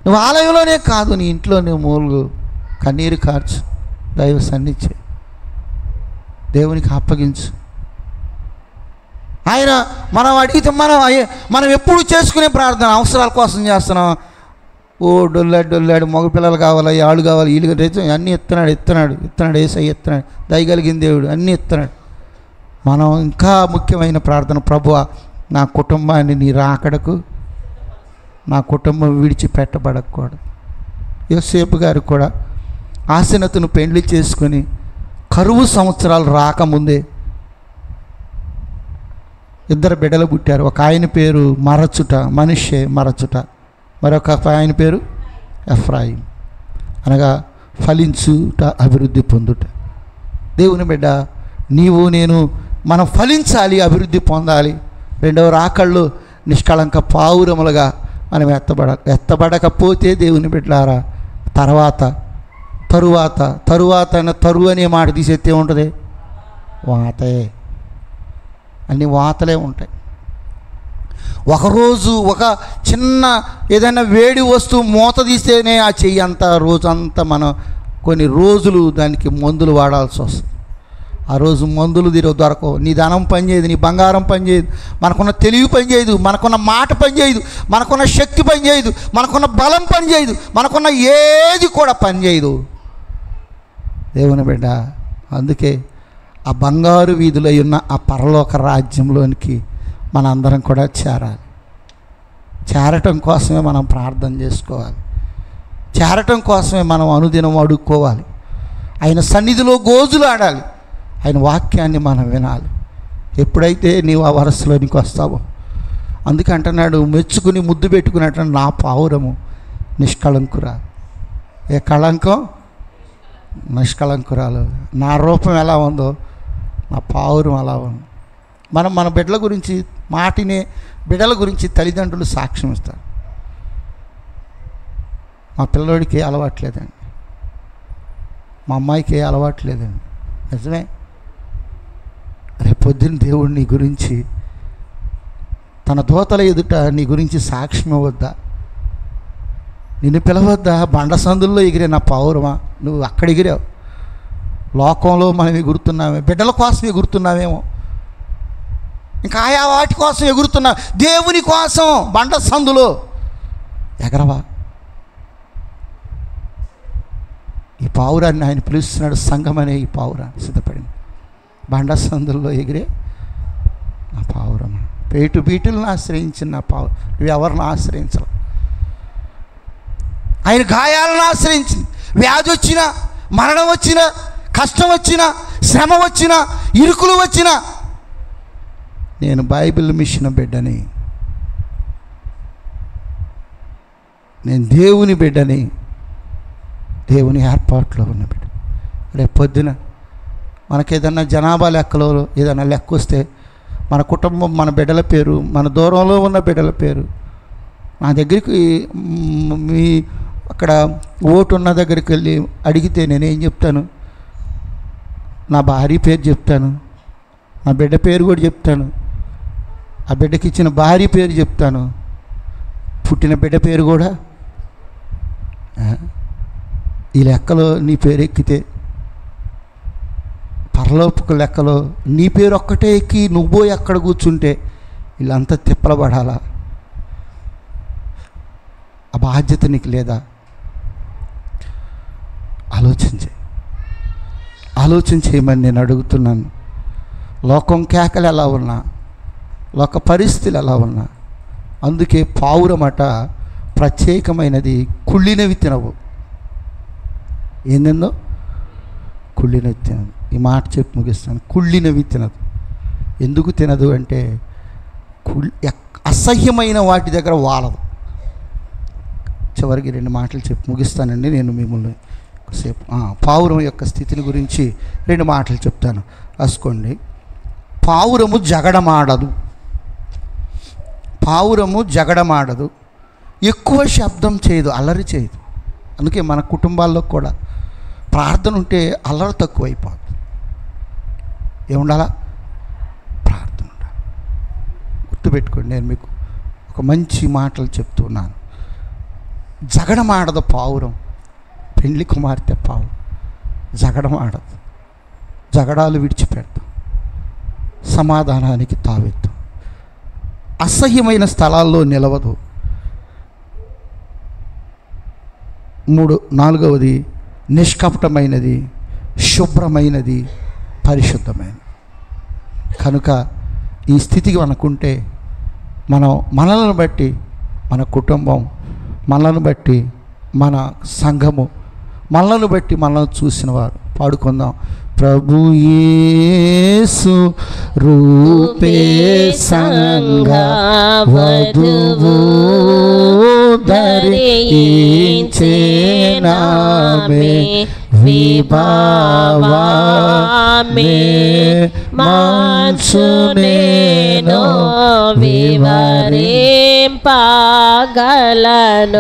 నువ్వు ఆలయంలోనే కాదు, నీ ఇంట్లో నువ్వు మూలుగు, కన్నీరు కార్చు, దైవ సన్నిధి దేవునికి అప్పగించు. ఆయన మనం అడిగితే మనం ఎప్పుడు చేసుకునే ప్రార్థన అవసరాల కోసం చేస్తున్నాం. ఓ డొల్లాడు మగపిల్లలు కావాలి, ఆళ్ళు కావాలి, వీళ్ళు అన్నీ ఇస్తున్నాడు ఏసై ఇస్తున్నాడు, దయగలిగిన దేవుడు అన్నీ ఇస్తున్నాడు. మనం ఇంకా ముఖ్యమైన ప్రార్థన, ప్రభువా నా కుటుంబాన్ని నీ రాకడకు, నా కుటుంబం విడిచిపెట్టబడకూడదు. యోసేపు గారు కూడా ఆసెనతును పెండ్లి చేసుకొని కరువు సంవత్సరాలు రాకముందే 2 బిడ్డలు పుట్టారు. ఒక ఆయన పేరు మనుష్యే మరచుట, మరొక ఆయన పేరు ఎఫ్రాయిం, అనగా ఫలించుట, అభివృద్ధి పొందుట. దేవుని బిడ్డ, నీవు నేను మనం ఫలించాలి, అభివృద్ధి పొందాలి. 2వ రాకళ్ళు నిష్కళంక పావురములుగా మనం ఎత్తబడకపోతే దేవుని బిడ్డలారా, తరువాత తరువు అనే మాట తీసేస్తే ఉంటుంది, వాతే, అన్ని వాతలే ఉంటాయి. ఒకరోజు ఒక చిన్న ఏదైనా వేడి వస్తువు మూత తీస్తేనే ఆ చెయ్యి అంతా రోజంతా మనం కొన్ని రోజులు దానికి మందులు వాడాల్సి వస్తుంది. ఆ రోజు మందులు దొరకవు. నీ ధనం పనిచేయదు, నీ బంగారం పనిచేయదు, మనకున్న తెలివి పనిచేయదు, మనకున్న మాట పనిచేయదు, మనకున్న శక్తి పనిచేయదు, మనకున్న బలం పనిచేయదు, మనకున్న ఏది కూడా పనిచేయదు. దేవుని బిడ్డ, అందుకే ఆ బంగారు వీధులై ఉన్న ఆ పరలోక రాజ్యంలోనికి మన అందరం కూడా చేరాలి. చేరటం కోసమే మనం ప్రార్థన చేసుకోవాలి. చేరటం కోసమే మనం అనుదినం అడుక్కోవాలి. ఆయన సన్నిధిలో గోజులు ఆడాలి. ఆయన వాక్యాన్ని మనం వినాలి. ఎప్పుడైతే నీవు ఆ వరసలోనికి వస్తావో, అందుకే అంటున్నాడు, మెచ్చుకుని ముద్దు పెట్టుకున్నట్టు నా పావురము నిష్కళంకురా. ఏ కళంకం? నిష్కళంకురాలు. నా రూపం ఎలా ఉందో నా పావురం అలా ఉంది. మనం మన బిడ్డల గురించి బిడ్డల గురించి తల్లిదండ్రులు సాక్ష్యం ఇస్తారు. మా పిల్లోడికి అలవాట్లేదండి, మా అమ్మాయికి అలవాట్లేదండి. నిజమే. రేపొద్దున దేవుడు నీ గురించి తన దూతల ఎదుట నీ గురించి సాక్ష్యం ఇవ్వద్దా? నిన్ను పిలవద్దా? బండ సందుల్లో ఎగిరే నా పావురమా, నువ్వు అక్కడ ఎగిరావు. లోకంలో మనం ఎగురుతున్నామే, బిడ్డల కోసం ఎగురుతున్నామేమో, ఇంకా ఆయా వాటి కోసం ఎగురుతున్నా. దేవుని కోసం బండ సందులో ఎగరవా? ఈ పావురాన్ని ఆయన పిలుస్తున్నాడు. సంఘం అనే ఈ పావురాన్ని సిద్ధపడింది. బండ సందుల్లో ఎగిరే నా పావురమా, పేటు బీటులను ఆశ్రయించిన నా పావు, నువ్వు ఎవరిని ఆశ్రయించవు. ఆయన గాయాలను ఆశ్రయించింది. వ్యాధి వచ్చినా, మరణం వచ్చినా, కష్టం వచ్చినా, శ్రమ వచ్చినా, ఇరుకులు వచ్చినా, నేను బైబిల్ మిషన్ బిడ్డని, నేను దేవుని బిడ్డని, దేవుని ఏర్పాట్లో ఉన్న బిడ్డ. రేపు పొద్దున మనకేదన్నా జనాభా లెక్కలో ఏదైనా లెక్క వస్తే మన కుటుంబం, మన బిడ్డల పేరు, మన దూరంలో ఉన్న బిడ్డల పేరు నా దగ్గరికి, మీ అక్కడ ఓటు ఉన్న దగ్గరికి వెళ్ళి అడిగితే నేనేం చెప్తాను? నా భార్య పేరు చెప్తాను, నా బిడ్డ పేరు కూడా చెప్తాను, ఆ బిడ్డకి ఇచ్చిన భార్య పేరు చెప్తాను, పుట్టిన బిడ్డ పేరు కూడా. ఈ లెక్కలో నీ పేరు ఎక్కితే, పరలోపుకు లెక్కలో నీ పేరు ఒక్కటే ఎక్కి నువ్వు ఎక్కడ కూర్చుంటే వీళ్ళంతా తిప్పలబడాలా? ఆ బాధ్యత నీకు లేదా? ఆలోచన చేయమని నేను అడుగుతున్నాను. లోకం కేకలు ఎలా ఉన్నా, లోక పరిస్థితులు ఎలా ఉన్నా, అందుకే పావురమట ప్రత్యేకమైనది. కుళ్ళినవి తినవు. ఏందో కుళ్ళినవి తినదు. ఈ మాట చెప్పి ముగిస్తాను. కుళ్ళినవి తినదు. ఎందుకు తినదు అంటే అసహ్యమైన వాటి దగ్గర వాలదు. చివరికి 2 మాటలు చెప్పి ముగిస్తానండి. నేను మిమ్మల్ని సేపు పావురం యొక్క స్థితిని గురించి 2 మాటలు చెప్తాను, రాసుకోండి. పావురము జగడమాడదు. పావురము జగడమాడదు, ఎక్కువ శబ్దం చేయదు, అల్లరి చేయదు. అందుకే మన కుటుంబాల్లో కూడా ప్రార్థన ఉంటే అల్లరి తక్కువైపోతుంది. ఏముండాలా? ప్రార్థన ఉండాలి. గుర్తుపెట్టుకోండి, నేను మీకు ఒక మంచి మాటలు చెప్తున్నాను. జగడమాడదు పావురం. పెండ్లి కుమార్తె పావు జగడమాడదు. జగడాలు విడిచిపెడతాం, సమాధానానికి తావెత్తాం, అసహ్యమైన స్థలాల్లో నిలవదు. 4వది నిష్కపటమైనది, శుభ్రమైనది, పరిశుద్ధమైనది. కనుక ఈ స్థితికి మనకుంటే మనల్ని బట్టి మన కుటుంబం, మనల్ని బట్టి మన సంఘము, మనల్ని బట్టి మనల్ని చూసిన వారు పాడుకుందాం. ప్రభు యేసు రూపే సంఘ వధువు ధరించేనామే విభావామే మనసునేను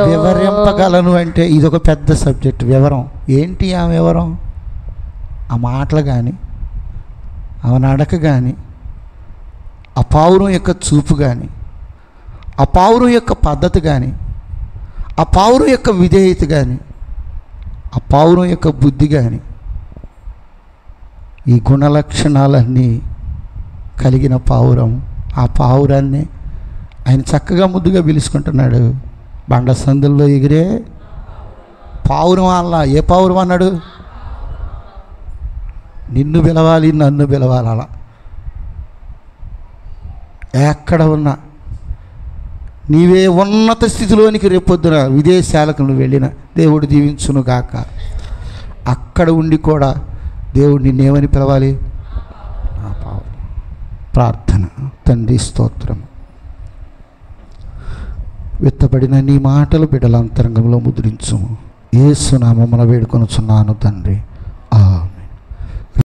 వివరింపగలను అంటే ఇదొక పెద్ద సబ్జెక్ట్. వివరం ఏంటి? ఆ వివరం, ఆ మాటలు కానీ, ఆ నడక కానీ, ఆ పావురం యొక్క చూపు కానీ, ఆ పావురం యొక్క పద్ధతి కానీ, ఆ పావురం యొక్క విధేయత కానీ, ఆ పావురం యొక్క బుద్ధి కానీ, ఈ గుణలక్షణాలన్నీ కలిగిన పావురం. ఆ పావురాన్ని ఆయన చక్కగా ముద్దుగా పిలుచుకుంటున్నాడు. బండ సందుల్లో ఎగిరే పావురం అలా. ఏ పావురం అన్నాడు? నిన్ను పిలవాలి, నన్ను పిలవాలి. అలా ఎక్కడ ఉన్నా నీవే ఉన్నత స్థితిలోనికి రేపొద్దున విదేశాలకు నువ్వు వెళ్ళిన దేవుడు దీవించును గాక. అక్కడ ఉండి కూడా దేవుడు నిన్నేమని పిలవాలి? ప్రార్థన. తండ్రి స్తోత్రం. విత్తబడిన నీ మాటలు బిడ్డల అంతరంగంలో ముద్రించుము. యేసు నామమున వేడుకొనుచున్నాను తండ్రి.